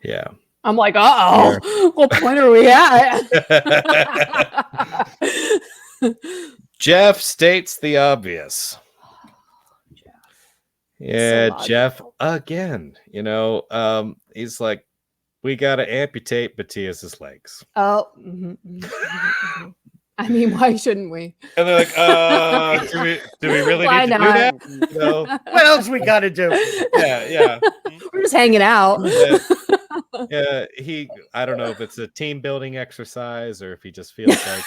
C: Yeah.
D: I'm like, what point are we at?
C: Jeff states the obvious. Yeah, so Jeff again. He's like, we gotta amputate Matthias's legs.
D: Oh, I mean, why shouldn't we?
C: And they're like, do we really
D: Why
C: need to
D: not?
C: do that? No.
E: What else we got to do?
C: Yeah.
D: We're just hanging out.
C: Yeah, I don't know if it's a team building exercise or if he just feels like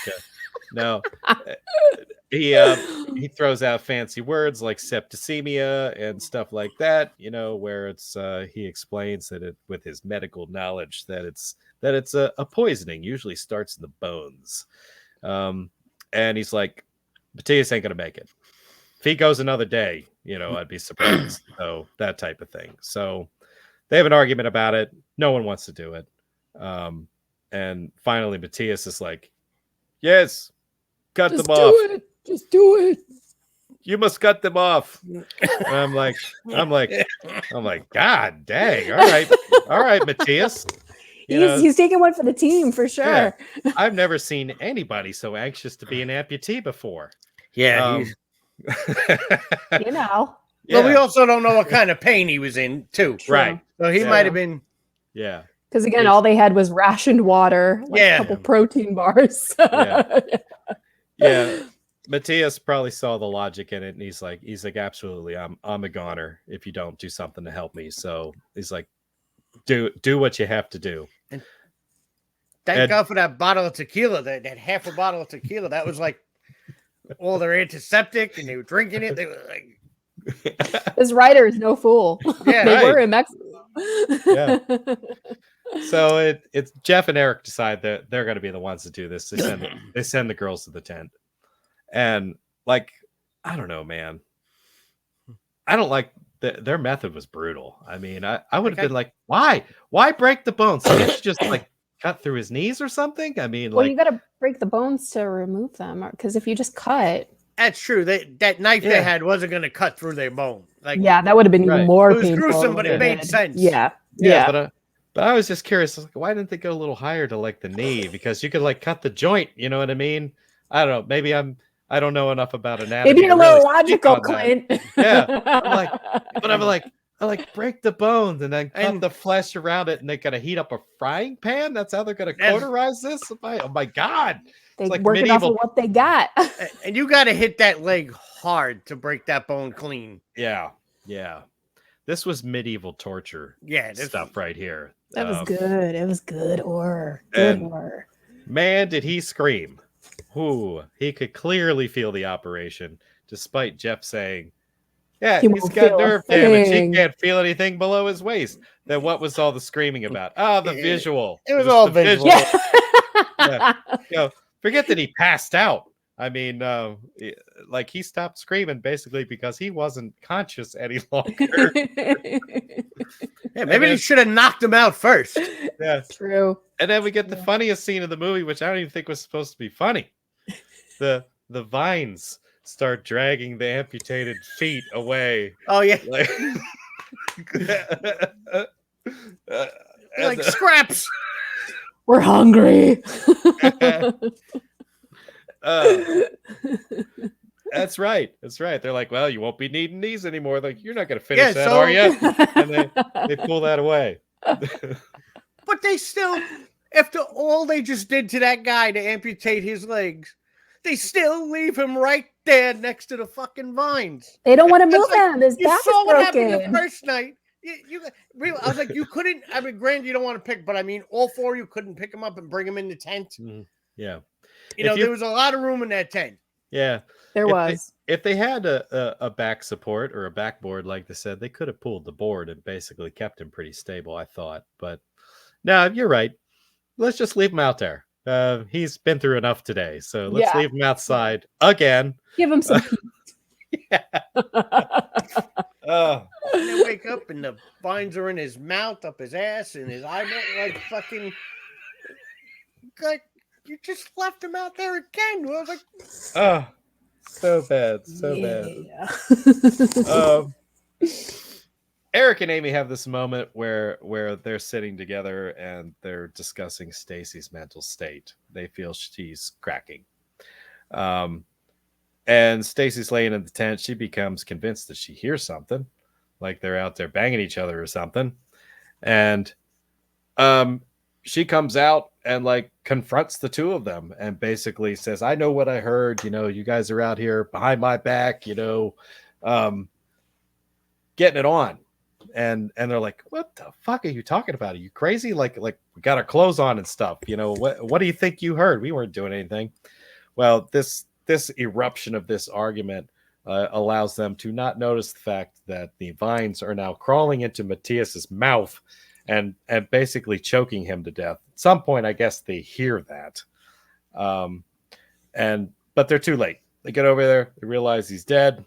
C: no. He throws out fancy words like septicemia and stuff like that, where it's he explains that with his medical knowledge that it's a poisoning, usually starts in the bones. And he's like, Matthias ain't gonna make it. If he goes another day, I'd be surprised. So that type of thing. So they have an argument about it. No one wants to do it. And finally Matthias is like, yes, cut them off.
D: Just do it.
C: You must cut them off. And I'm like, God dang. All right, Matthias.
D: He's taking one for the team for sure.
C: Yeah. I've never seen anybody so anxious to be an amputee before.
E: Yeah.
C: Yeah.
E: Well, we also don't know what kind of pain he was in, too.
C: Right.
E: So he might have been.
C: Yeah.
D: Because again, all they had was rationed water, a couple protein bars.
C: Yeah. Matthias probably saw the logic in it, and he's like, absolutely, I'm a goner if you don't do something to help me. So he's like, do what you have to do.
E: And thank God for that bottle of tequila, that half a bottle of tequila. That was like all their antiseptic, and they were drinking it. They were like,
D: this writer is no fool.
E: Yeah,
D: they were in Mexico.
C: Yeah. So it's Jeff and Eric decide that they're going to be the ones to do this. They send the girls to the tent. And like, I don't know, man. I don't like their method was brutal. I mean, I would have been like, why break the bones? Can't you just like cut through his knees or something? I mean,
D: well, you got to break the bones to remove them, because if you just cut.
E: That's true. That knife they had wasn't going to cut through their bone. Like,
D: that would have been even more
E: it was
D: painful.
E: gruesome, but it made sense.
D: Yeah.
C: But I was just curious. Like, why didn't they go a little higher to like the knee? Because you could like cut the joint. You know what I mean? I don't know. Maybe I don't know enough about anatomy.
D: Maybe you're a little logical, Clint.
C: Yeah. I like break the bones and then cut the flesh around it, and they're gonna heat up a frying pan. That's how they're gonna cauterize this. Oh my God!
D: They
C: like
D: working off of what they got.
E: And you got to hit that leg hard to break that bone clean.
C: Yeah. This was medieval torture. Stuff right here.
D: That was good. It was good horror. Good horror.
C: Man, did he scream! Ooh, he could clearly feel the operation, despite Jeff saying, yeah, he's got nerve damage. He can't feel anything below his waist. Then what was all the screaming about? Oh, the visual.
E: It was all visual.
C: Yeah. Forget that he passed out. I mean, like he stopped screaming basically because he wasn't conscious any longer.
E: Yeah, maybe he should have knocked him out first.
C: Yeah,
D: true.
C: And then we get the funniest scene of the movie, which I don't even think was supposed to be funny. The vines start dragging the amputated feet away.
E: Oh yeah,
C: like
E: scraps.
D: We're hungry.
C: That's right. They're like, well, you won't be needing these anymore. Like, you're not going to finish that, are you? And they pull that away.
E: But they still, after all they just did to that guy to amputate his legs, they still leave him right there next to the fucking vines.
D: They don't want to move him. His back is
E: saw what
D: broken.
E: happened the first night. I was like, you couldn't. I mean, granted, you don't want to pick, but I mean, all four of you couldn't pick him up and bring him in the tent.
C: Yeah.
E: There was a lot of room in that tent.
C: Yeah.
D: There was.
C: If they had a back support or a backboard, like they said, they could have pulled the board and basically kept him pretty stable, I thought. But no, you're right. Let's just leave him out there. He's been through enough today. So let's leave him outside again.
D: Give him some peace.
E: And they wake up and the vines are in his mouth, up his ass, and his eyeball, like fucking. Like, you just left him out there again. I was like,
C: oh, so bad. Eric and Amy have this moment where they're sitting together and they're discussing Stacy's mental state. They feel she's cracking. And Stacy's laying in the tent. She becomes convinced that she hears something, like they're out there banging each other or something. And she comes out and like confronts the two of them and basically says, I know what I heard, you guys are out here behind my back, getting it on. And they're like, what the fuck are you talking about? Are you crazy? Like we got our clothes on and stuff. What do you think you heard? We weren't doing anything. Well, this eruption of this argument allows them to not notice the fact that the vines are now crawling into Matthias's mouth and basically choking him to death. At some point, I guess they hear that. But they're too late. They get over there, they realize he's dead.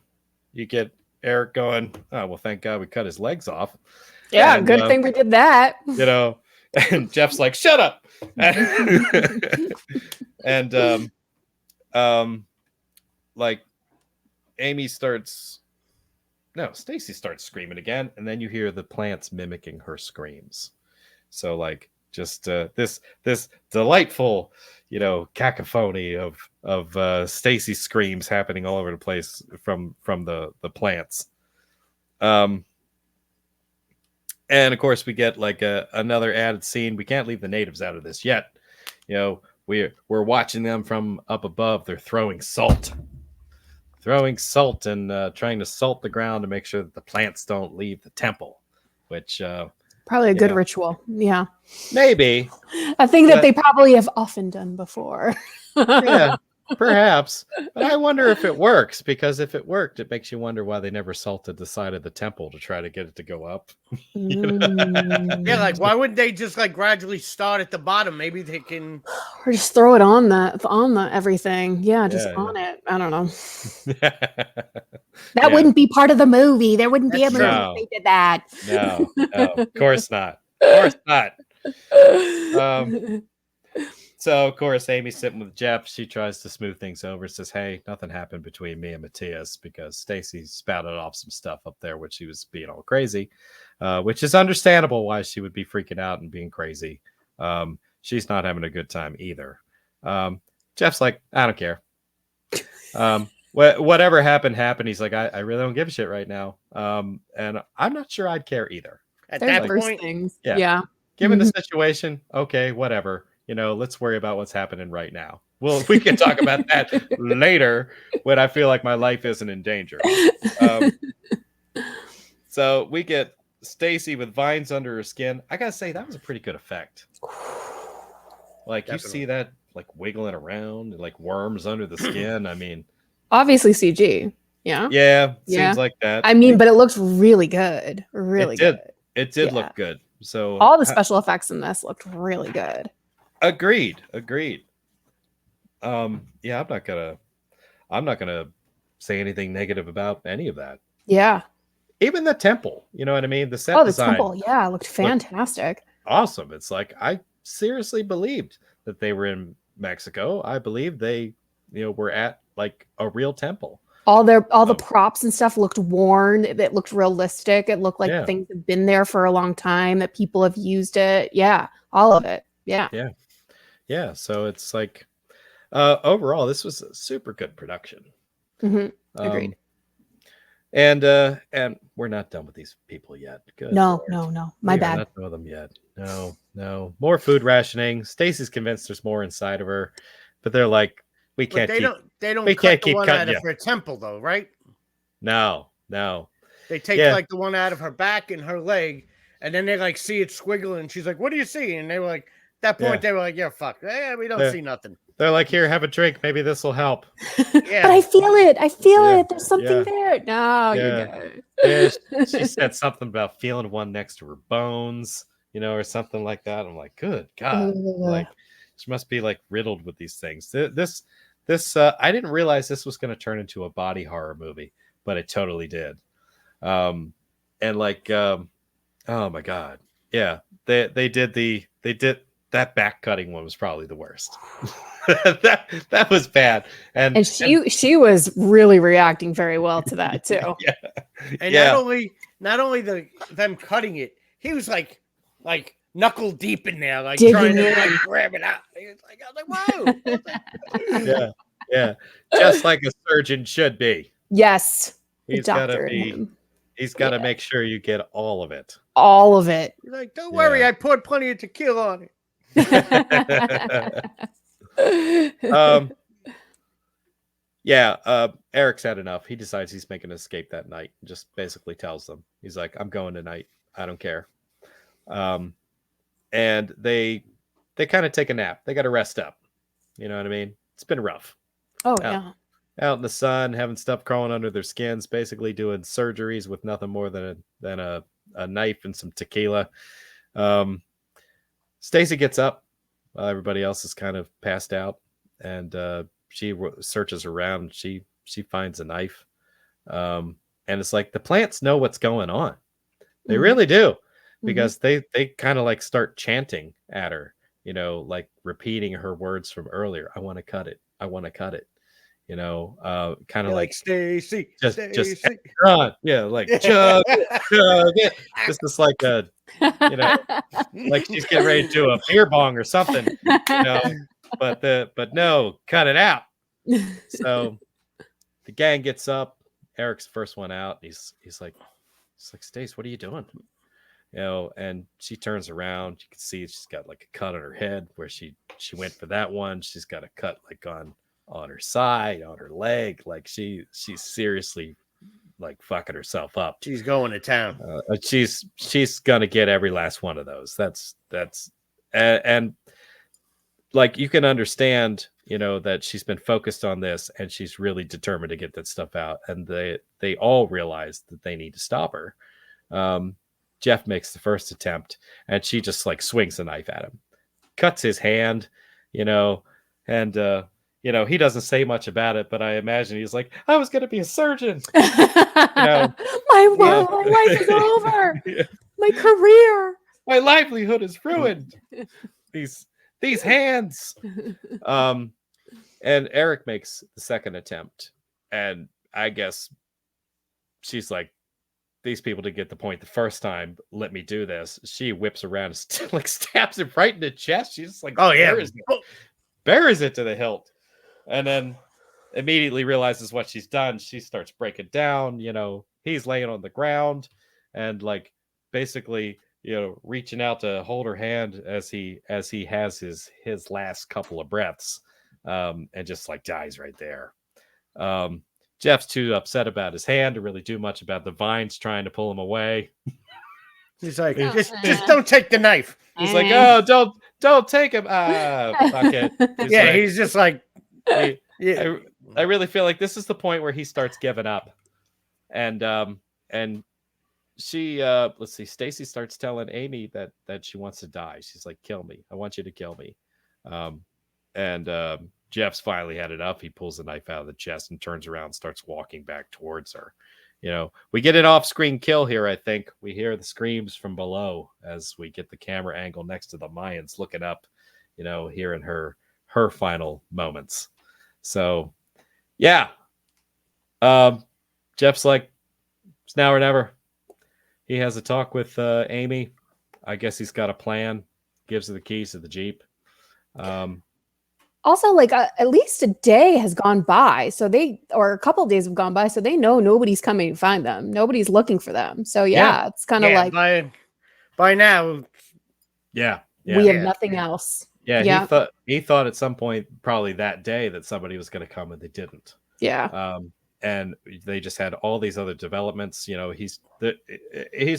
C: You get Eric going, oh, well, thank God we cut his legs off.
D: Yeah,
C: and,
D: good thing we did that.
C: And Jeff's like, shut up. And like Stacy starts screaming again, and then you hear the plants mimicking her screams. So like just this delightful cacophony of Stacy's screams happening all over the place from the plants. And of course we get like another added scene. We can't leave the natives out of this yet. We're watching them from up above. They're throwing salt and trying to salt the ground to make sure that the plants don't leave the temple, which
D: probably a good ritual. Yeah,
C: maybe.
D: I think that they probably have often done before.
C: Yeah, perhaps. But I wonder if it works, because if it worked, it makes you wonder why they never salted the side of the temple to try to get it to go up.
E: Yeah, like why wouldn't they just like gradually start at the bottom? Maybe they can,
D: or just throw it on the everything. Yeah, just on it. I don't know. That wouldn't be part of the movie. There wouldn't be a movie if they did that.
C: No, of course not. Of course not. So, of course, Amy's sitting with Jeff. She tries to smooth things over, says, hey, nothing happened between me and Matthias, because Stacy spouted off some stuff up there, which she was being all crazy, which is understandable why she would be freaking out and being crazy. She's not having a good time either. Jeff's like, I don't care. Whatever happened. He's like, I really don't give a shit right now. And I'm not sure I'd care either.
E: At that point,
D: things.
C: Yeah. Given the situation, okay, whatever. Let's worry about what's happening right now. Well, we can talk about that later when I feel like my life isn't in danger. So we get Stacy with vines under her skin. I gotta say, that was a pretty good effect. Like Definitely. You see that like wiggling around and like worms under the skin. I mean,
D: obviously CG. Yeah.
C: Seems like that.
D: I mean, but it looks really good. Really good.
C: It did look good. So
D: all the special effects in this looked really good.
C: Agreed. I'm not gonna say anything negative about any of that.
D: Yeah.
C: Even the temple, you know what I mean? The set design.
D: Temple, looked fantastic.
C: Awesome. It's like I seriously believed that they were in Mexico. I believe they, were at like a real temple.
D: All the props and stuff looked worn. It looked realistic. It looked like things have been there for a long time, that people have used it. Yeah. All of it. Yeah.
C: Yeah. So it's like overall, this was a super good production.
D: Mm-hmm. Agreed.
C: And we're not done with these people yet. Good
D: no.
C: Lord.
D: My bad.
C: Not done with them yet. No. More food rationing. Stacy's convinced there's more inside of her, but they're like, we can't.
E: They don't cut the one out of her temple, though, right?
C: No.
E: They take like the one out of her back and her leg, and then they like see it squiggling. And she's like, "What do you see?" And they were like, at that point, they were like, "Yeah, fuck, we don't see nothing."
C: They're like, "Here, have a drink. Maybe this will help."
D: Yeah, but I feel it. There's something there. No, you're good.
C: Yeah, she said something about feeling one next to her bones, or something like that. I'm like, good God, like she must be like riddled with these things. This I didn't realize this was going to turn into a body horror movie, but it totally did. And like, oh my God, yeah, they did that back cutting one was probably the worst. that was bad, and
D: she was really reacting very well to that too.
E: And not only them cutting it, he was like knuckle deep in there, like trying to like grab it out. I was like, whoa.
C: Yeah, just like a surgeon should be.
D: Yes,
C: he's got to be. He's got to make sure you get all of it.
D: All of it.
E: He's like, don't worry, I poured plenty of tequila on it.
C: Eric's had enough. He decides he's making an escape that night and just basically tells them, he's like, I'm going tonight. I don't care. And they kind of take a nap. They got to rest up. You know what I mean? It's been rough.
D: Yeah.
C: Out in the sun, having stuff crawling under their skins, basically doing surgeries with nothing more than a knife and some tequila. Stacy gets up while everybody else is kind of passed out, and she searches around. She finds a knife, and it's like the plants know what's going on. They really do, because they kind of like start chanting at her, like repeating her words from earlier. I want to cut it. I want to cut it. Kind of like
E: Stacy,
C: just run. Yeah, like chug it. This is like a, like she's getting ready to do a beer bong or something, but no, cut it out. So the gang gets up. Eric's the first one out. He's like, Stace, what are you doing? And she turns around. You can see she's got like a cut on her head where she went for that one. She's got a cut like on her side, on her leg. Like she's seriously like fucking herself up.
E: She's going to town.
C: She's gonna get every last one of those. That's and like you can understand, that she's been focused on this and she's really determined to get that stuff out. And they all realize that they need to stop her. Jeff makes the first attempt and she just like swings a knife at him, cuts his hand, and he doesn't say much about it, but I imagine he's like, I was going to be a surgeon.
D: My life is over. My career.
C: My livelihood is ruined. These hands. And Eric makes the second attempt. And I guess she's like, these people didn't get the point the first time. Let me do this. She whips around and like stabs him right in the chest. She's just like, buries it to the hilt. And then immediately realizes what she's done. She starts breaking down. He's laying on the ground and like basically, reaching out to hold her hand as he has his last couple of breaths, and just like dies right there. Jeff's too upset about his hand to really do much about the vines trying to pull him away.
E: He's like, just don't take the knife.
C: He's like, oh, don't take him. Fuck it.
E: He's just like,
C: I really feel like this is the point where he starts giving up, and she let's see, Stacy starts telling Amy that she wants to die. She's like, kill me. I want you to kill me. And Jeff's finally had enough. He pulls the knife out of the chest and turns around and starts walking back towards her. We get an off-screen kill here. I think we hear the screams from below as we get the camera angle next to the Mayans looking up, hearing her final moments. So, yeah. Jeff's like, it's now or never. He has a talk with Amy. I guess he's got a plan. Gives her the keys to the Jeep.
D: Also, like at least a day has gone by, or a couple of days have gone by, so they know nobody's coming to find them. Nobody's looking for them. So it's kind of like
E: by now,
D: we have nothing else.
C: Yeah, he thought at some point, probably that day, that somebody was going to come, and they didn't.
D: Yeah.
C: And they just had all these other developments. He's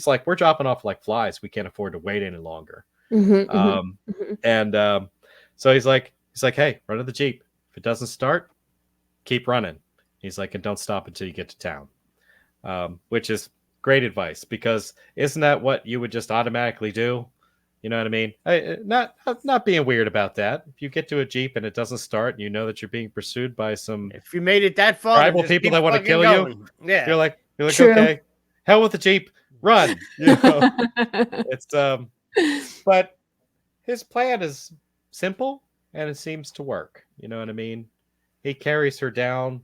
C: like, we're dropping off like flies. We can't afford to wait any longer. And so he's like, hey, run to the Jeep. If it doesn't start, keep running. He's like, and don't stop until you get to town. Which is great advice, because isn't that what you would just automatically do? You know what I mean? Not being weird about that. If you get to a Jeep and it doesn't start, and you know that you're being pursued by some,
E: if you made it that far,
C: tribal people that want to kill you, you're like,
D: True.
C: okay, hell with the Jeep, run. It's but his plan is simple and it seems to work. You know what I mean? He carries her down,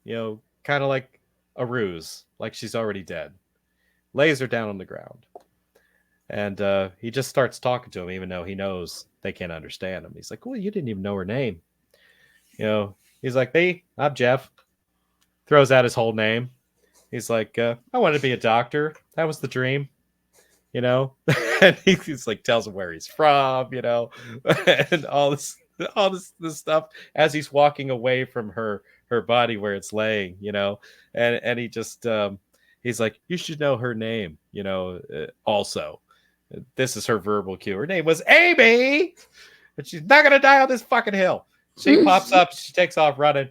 C: kind of like a ruse, like she's already dead. Lays her down on the ground. And he just starts talking to him, even though he knows they can't understand him. He's like, well, you didn't even know her name. He's like, hey, I'm Jeff. Throws out his whole name. He's like, I wanted to be a doctor. That was the dream, you know. And he's like, tells him where he's from, you know, and all this stuff as he's walking away from her body where it's laying, you know. And he just he's like, you should know her name, you know. Also, this is her verbal cue. Her name was Amy, and she's not gonna die on this fucking hill. She pops up. She takes off running.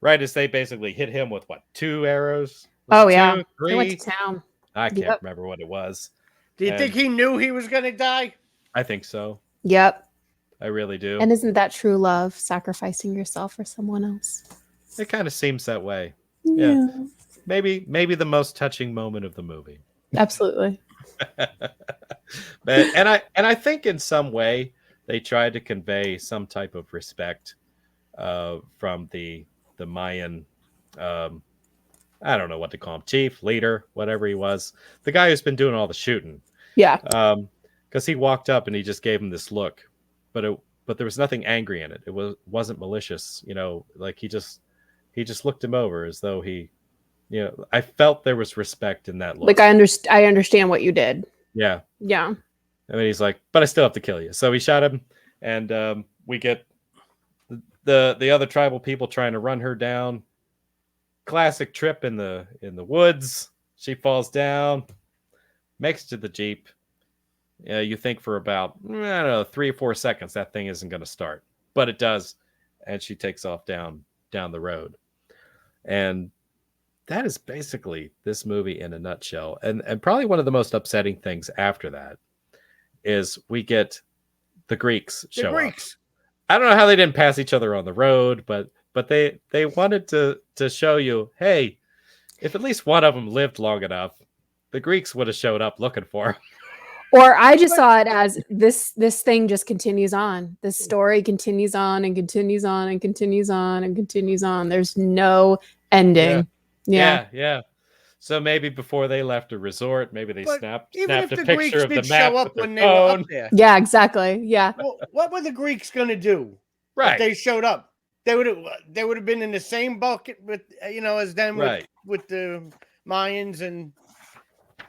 C: Right as they basically hit him with what, 2 arrows?
D: Oh, yeah.
C: 2, 3?
D: They went to town.
C: I can't remember what it was.
E: Do you think he knew he was going to die?
C: I think so.
D: Yep.
C: I really do.
D: And isn't that true love, sacrificing yourself for someone else?
C: It kind of seems that way. Yeah. Maybe the most touching moment of the movie.
D: Absolutely.
C: And I think in some way they tried to convey some type of respect from the Mayan, I don't know what to call him, chief, leader, whatever he was, the guy who's been doing all the shooting.
D: Yeah.
C: Because he walked up and he just gave him this look, but there was nothing angry in it. It wasn't malicious, you know. Like he just looked him over as though he, you know. I felt there was respect in that look.
D: Like I understand what you did.
C: Yeah.
D: Yeah.
C: I mean, he's like, but I still have to kill you. So he shot him, and we get the other tribal people trying to run her down. Classic trip in the woods. She falls down, makes it to the Jeep. You think for about, I don't know, 3 or 4 seconds that thing isn't going to start, but it does, and she takes off down the road. And that is basically this movie in a nutshell. And probably one of the most upsetting things after that is we get the Greeks show up. I don't know how they didn't pass each other on the road, but they wanted to show you, hey, if at least one of them lived long enough, the Greeks would have showed up looking for him.
D: Or I just saw it as this thing just continues on. This story continues on and continues on and continues on and continues on. There's no ending.
C: Yeah. So maybe before they left a resort, maybe they snapped a picture of the map
E: show up
C: with their
E: when they were
C: phone.
E: up there.
D: Yeah, exactly. Yeah.
E: Well, what were the Greeks going to do?
C: Right.
E: If they showed up. They would have been in the same bucket with, you know, as them with the Mayans, and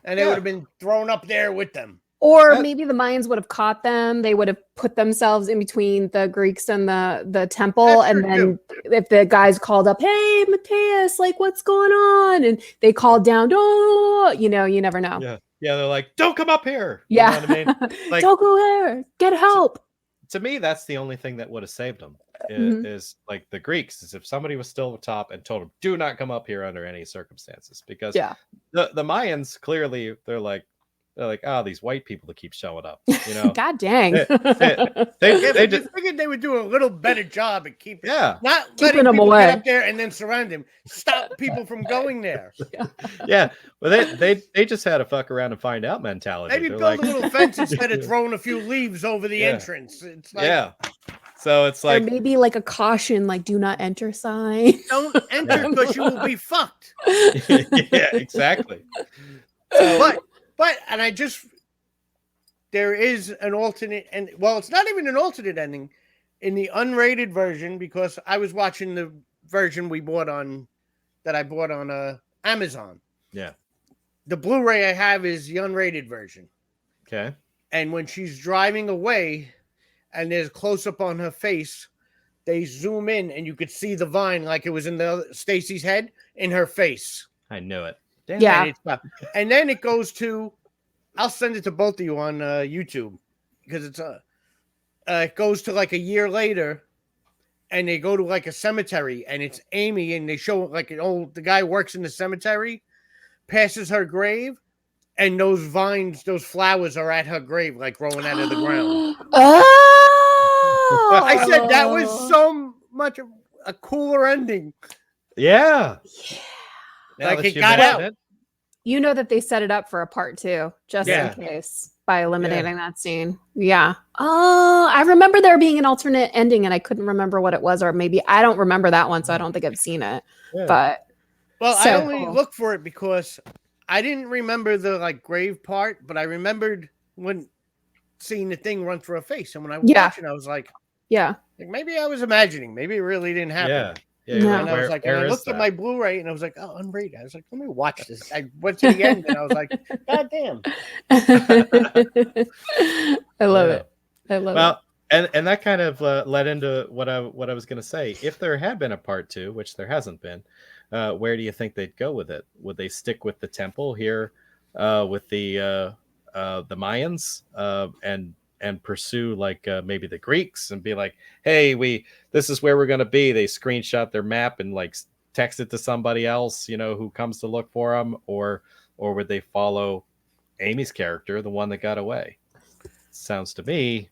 E: they would have been thrown up there with them.
D: Or maybe the Mayans would have caught them. They would have put themselves in between the Greeks and the temple. And then if the guys called up, hey, Matthias, like, what's going on? And they called down, oh, you know, you never know.
C: Yeah. They're like, don't come up here.
D: Yeah.
C: You know what I mean? Like,
D: don't go there. Get help.
C: To me, that's the only thing that would have saved them. Is like the Greeks, is if somebody was still at the top and told them, do not come up here under any circumstances. Because the Mayans, clearly, they're like, oh, these white people that keep showing up, you know.
D: God dang.
E: They just figured they would do a little better job and not
D: keeping
E: letting
D: them
E: people
D: away
E: get up there and then surround him. Stop people from going there.
C: Yeah. Well, they just had a fuck around and find out mentality.
E: Maybe build a little fence instead of throwing a few leaves over the entrance. It's like,
C: so it's like,
D: or maybe like a caution, like do not enter sign.
E: Don't enter because you will be fucked.
C: Yeah, exactly.
E: But there is an alternate, and well, it's not even an alternate ending in the unrated version, because I was watching the version I bought on Amazon.
C: Yeah.
E: The Blu-ray I have is the unrated version.
C: Okay.
E: And when she's driving away and there's close up on her face, they zoom in and you could see the vine like it was in Stacy's head in her face.
C: I knew it.
E: Damn,
D: yeah.
E: And then it goes to, I'll send it to both of you on YouTube, because it goes to like a year later, and they go to like a cemetery, and it's Amy, and they show like the guy works in the cemetery, passes her grave, and those vines, those flowers are at her grave, like growing out of the ground.
D: Oh,
E: I said that was so much a cooler ending.
C: Yeah.
E: Like it got out.
D: You know that they set it up for a part 2, just in case, by eliminating that scene. Yeah. Oh, I remember there being an alternate ending, and I couldn't remember what it was, or maybe I don't remember that one, so I don't think I've seen it. Yeah. But
E: I only looked for it because I didn't remember the like grave part, but I remembered when seeing the thing run through her face, and when I was watching, I was like, maybe I was imagining. Maybe it really didn't happen.
C: Yeah,
D: No.
E: And I was like, and I looked at my Blu-ray and I was like, oh, unrated. I was like, let me watch this. I went to the end and I was like, God damn.
D: I love it. I love it.
C: Well, and that kind of led into what I was going to say. If there had been a part 2, which there hasn't been, where do you think they'd go with it? Would they stick with the temple here, with the Mayans, and pursue like maybe the Greeks and be like, hey, this is where we're going to be? They screenshot their map and like text it to somebody else, who comes to look for them, or would they follow Amy's character, the one that got away? Sounds to me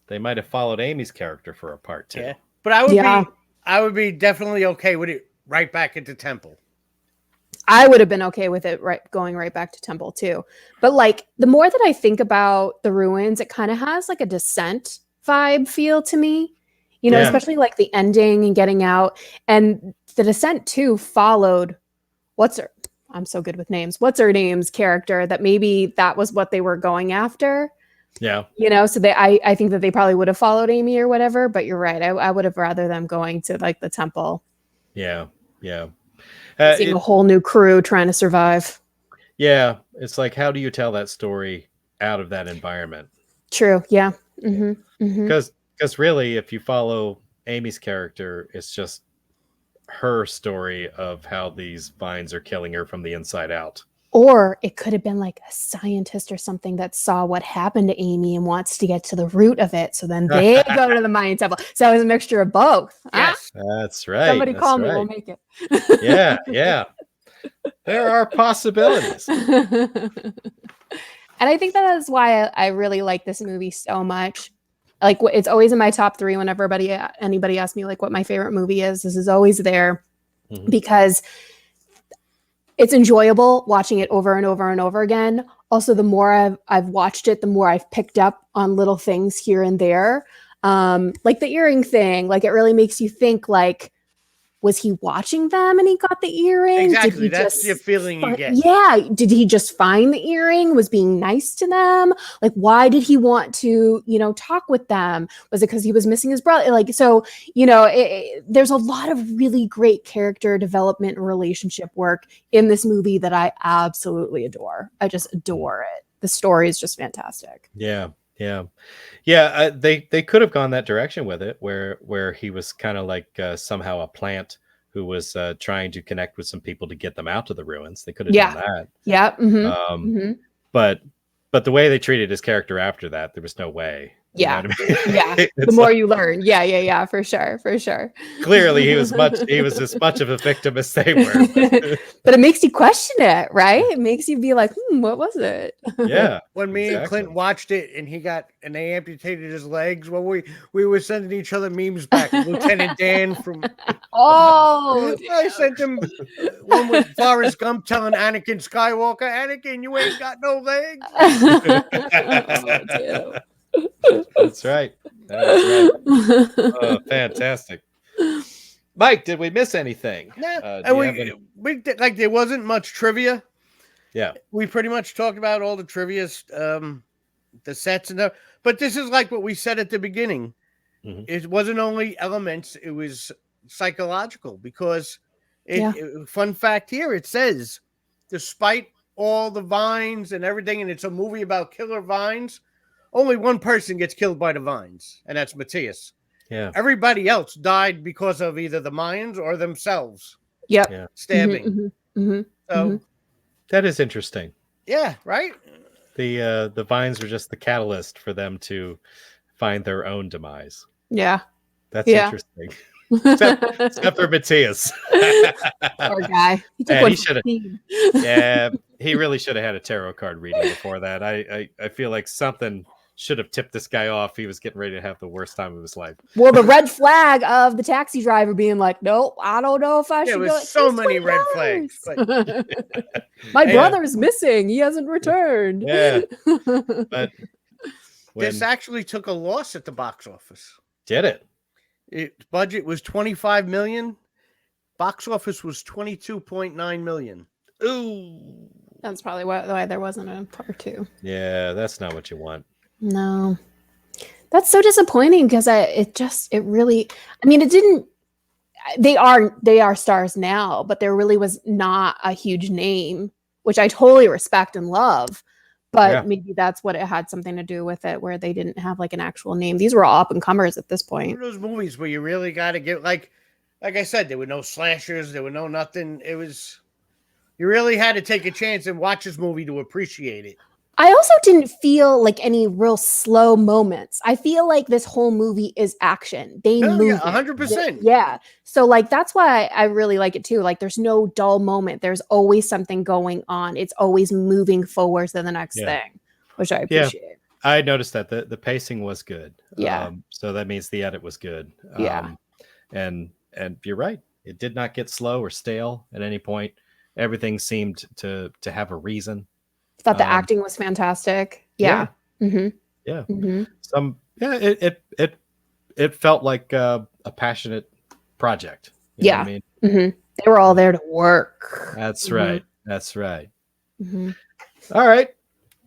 C: they might have followed Amy's character for a part 2.
E: Yeah. But I would be definitely okay with it right back at the temple.
D: I would have been okay with it going right back to temple too. But like the more that I think about the ruins, it kind of has like a Descent vibe feel to me. Especially like the ending and getting out. And the Descent too followed I'm so good with names. What's her name's character, that maybe that was what they were going after.
C: Yeah.
D: So I think that they probably would have followed Amy or whatever, but you're right. I would have rather them going to like the temple.
C: Yeah. Yeah.
D: Seeing a whole new crew trying to survive.
C: Yeah. It's like, how do you tell that story out of that environment?
D: True. Yeah. Mm-hmm.
C: Because really, if you follow Amy's character, it's just her story of how these vines are killing her from the inside out.
D: Or it could have been like a scientist or something that saw what happened to Amy and wants to get to the root of it. So then they go to the Mayan temple. So it was a mixture of both.
E: Yes.
C: That's right.
D: Somebody call me. We'll make it.
C: Yeah. There are possibilities.
D: And I think that is why I really like this movie so much. Like, it's always in my top 3 whenever anybody asks me like what my favorite movie is. This is always there because it's enjoyable watching it over and over and over again. Also, the more I've watched it, the more I've picked up on little things here and there. Like the earring thing, like it really makes you think like, was he watching them and he got the earring?
E: Exactly. That's the feeling you get.
D: Yeah. Did he just find the earring? Was being nice to them? Like, why did he want to, talk with them? Was it because he was missing his brother? Like, so, there's a lot of really great character development and relationship work in this movie that I absolutely adore. I just adore it. The story is just fantastic.
C: Yeah. They could have gone that direction with it, where he was kind of like somehow a plant who was trying to connect with some people to get them out of the ruins. They could have done that.
D: Yeah. Mm-hmm.
C: But the way they treated his character after that, there was no way.
D: Yeah.
C: You know what I mean?
D: Yeah. The more you learn. Yeah. For sure.
C: Clearly he was as much of a victim as they were.
D: But it makes you question it, right? It makes you be like, what was it?
C: Yeah.
E: When me and Clint watched it and they amputated his legs, well, we were sending each other memes back. Lieutenant Dan from I sent him one with Forrest Gump telling Anakin Skywalker, Anakin, you ain't got no legs.
C: That's right. Oh, fantastic. Mike, did we miss anything?
E: We did, like, there wasn't much trivia.
C: Yeah.
E: We pretty much talked about all the trivia, the sets and stuff. But this is like what we said at the beginning. Mm-hmm. It wasn't only elements, it was psychological because fun fact here, it says, despite all the vines and everything, and it's a movie about killer vines, only one person gets killed by the vines, and that's Matthias.
C: Yeah.
E: Everybody else died because of either the Mayans or themselves.
D: Yep.
C: Yeah.
E: Stabbing. So
C: that is interesting.
E: Yeah, right?
C: The vines were just the catalyst for them to find their own demise.
D: Yeah.
C: That's interesting. Except for Matthias.
D: Poor guy.
C: He really should have had a tarot card reading before that. I feel like something should have tipped this guy off. He was getting ready to have the worst time of his life.
D: Well, the red flag of the taxi driver being like, "No, I don't know if I should go."
E: There was so many red flags. But...
D: My brother's missing. He hasn't returned.
C: Yeah. But
E: this actually took a loss at the box office.
C: Did it?
E: Its budget was $25 million. Box office was $22.9 million.
C: Ooh.
D: That's probably why there wasn't a part 2.
C: Yeah, that's not what you want.
D: No. That's so disappointing because it didn't, they are stars now, but there really was not a huge name, which I totally respect and love. But maybe that's what it had something to do with it, where they didn't have like an actual name. These were all up and comers at this point.
E: Those movies where you really got to get like I said, there were no slashers, there were no nothing. It was you really had to take a chance and watch this movie to appreciate it.
D: I also didn't feel like any real slow moments. I feel like this whole movie is action. They move
E: 100%.
D: Yeah. So like that's why I really like it too. Like there's no dull moment. There's always something going on. It's always moving forward to the next thing, which I appreciate.
C: Yeah. I noticed that the pacing was good.
D: Yeah.
C: So that means the edit was good.
D: Yeah.
C: And you're right. It did not get slow or stale at any point. Everything seemed to have a reason.
D: Thought the acting was fantastic. Yeah.
C: Mm-hmm. Yeah. Mm-hmm. It felt like a passionate project. You know what I mean?
D: Mm-hmm. They were all there to work.
C: That's right. That's right.
D: Mm-hmm.
C: All right.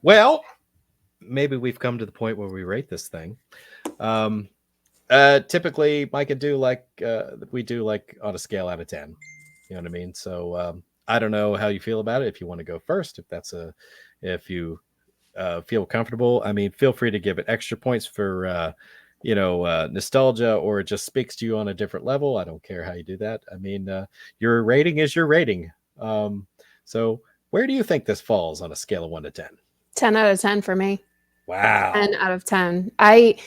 C: Well, maybe we've come to the point where we rate this thing. Typically, Mike and do like we do like on a scale out of 10. You know what I mean? So I don't know how you feel about it. If you want to go first, if you feel comfortable, I mean, feel free to give it extra points for nostalgia, or it just speaks to you on a different level. I don't care how you do that. I mean, your rating is your rating. So where do you think this falls on a scale of 1 to 10?
D: 10 out of 10 for me.
C: Wow.
D: 10 out of 10. I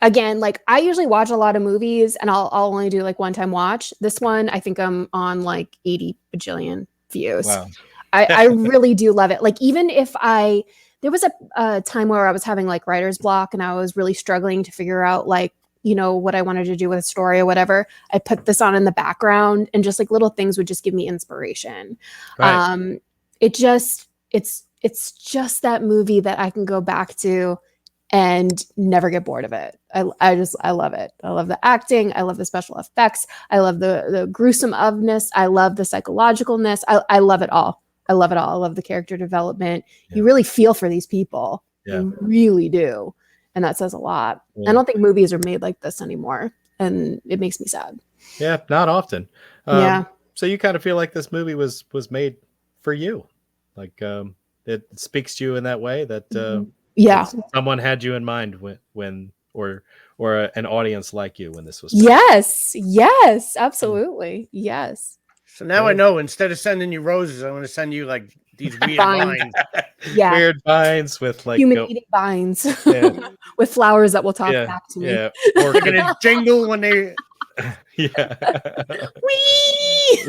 D: again, like I usually watch a lot of movies and I'll only do like one time watch. This one, I think I'm on like 80 bajillion views.
C: Wow.
D: I really do love it. Like even if there was a time where I was having like writer's block and I was really struggling to figure out like, what I wanted to do with a story or whatever, I put this on in the background and just like little things would just give me inspiration. Right. It's just that movie that I can go back to and never get bored of it. I love it. I love the acting. I love the special effects. I love the gruesomeness. I love the psychologicalness. I love it all. I love it all. I love the character development. Yeah. You really feel for these people. Yeah. You really do. And that says a lot. Yeah. I don't think movies are made like this anymore. And it makes me sad.
C: Yeah, not often.
D: Yeah.
C: So you kind of feel like this movie was made for you. Like it speaks to you in that way that someone had you in mind when or an audience like you when this was
D: started. Yes, absolutely. Yes.
E: So now I know, instead of sending you roses, I'm going to send you like these weird vines.
D: Yeah.
C: Weird vines with like
D: human eating vines with flowers that will talk back to me.
C: Yeah.
E: Or they're going to jingle when they
C: Yeah.
D: Whee!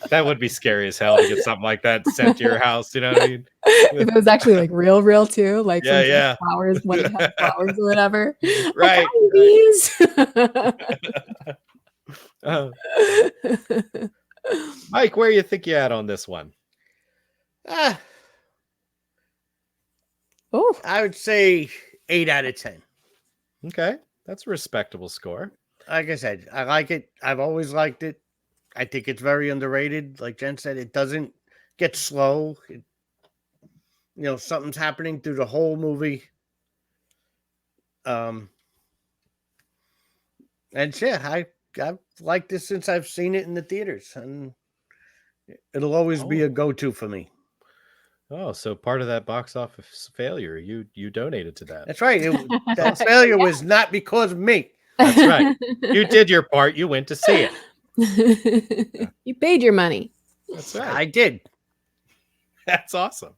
C: That would be scary as hell to get something like that sent to your house. You know what I mean?
D: If it was actually like real too, like flowers, when you have flowers or whatever.
C: Right. Mike, where do you think you at on this one?
E: I would say 8 out of 10.
C: Okay. That's a respectable score.
E: Like I said, I like it. I've always liked it. I think it's very underrated. Like Jen said, it doesn't get slow. Something's happening through the whole movie. And I've liked this since I've seen it in the theaters, and it'll always be a go-to for me.
C: Oh, so part of that box office failure, you donated to that.
E: That's right. That failure was not because of me.
C: That's right. You did your part. You went to see
D: it. You paid your money.
C: That's right.
E: I did.
C: That's awesome.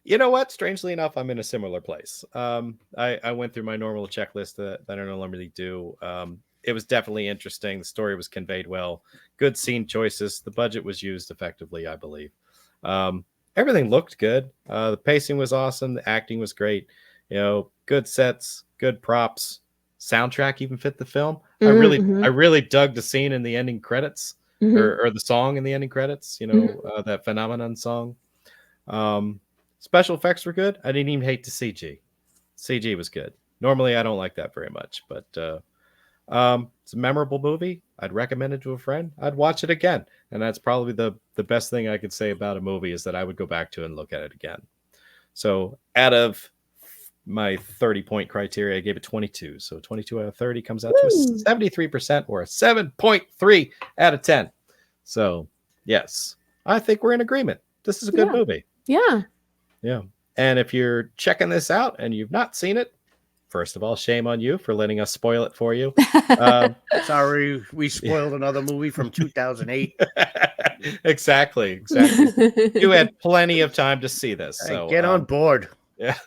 C: You know what? Strangely enough, I'm in a similar place. I went through my normal checklist that I don't normally do. It was definitely interesting. The story was conveyed well. Good scene choices. The budget was used effectively, I believe. Everything looked good. The pacing was awesome. The acting was great. Good sets, good props. Soundtrack even fit the film.
D: Mm-hmm.
C: I really dug the scene in the ending credits, or the song in the ending credits. That Phenomenon song. Special effects were good. I didn't even hate the CG. CG was good. Normally, I don't like that very much, but it's a memorable movie. I'd recommend it to a friend. I'd watch it again. And that's probably the best thing I could say about a movie, is that I would go back to and look at it again. So out of my 30-point criteria, I gave it 22. So 22 out of 30 comes out to a 73% or a 7.3 out of 10. So yes, I think we're in agreement. This is a good movie.
D: Yeah.
C: Yeah. And if you're checking this out and you've not seen it, first of all, shame on you for letting us spoil it for you.
E: Sorry, we spoiled another movie from 2008.
C: Exactly. You had plenty of time to see this. So
E: get on board.
C: Yeah.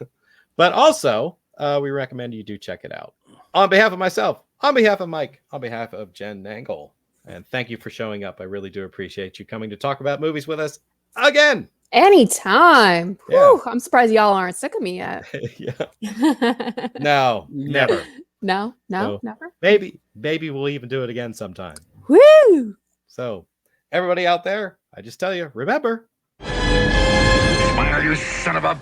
C: But also, we recommend you do check it out. On behalf of myself, on behalf of Mike, on behalf of Jenn Nangle. And thank you for showing up. I really do appreciate you coming to talk about movies with us again.
D: Anytime.
C: Yeah.
D: Whew, I'm surprised y'all aren't sick of me yet.
C: Yeah. No, never.
D: No,
C: So,
D: never.
C: Maybe we'll even do it again sometime.
D: Woo!
C: So, everybody out there, I just tell you, remember.
B: Smile, you son of a...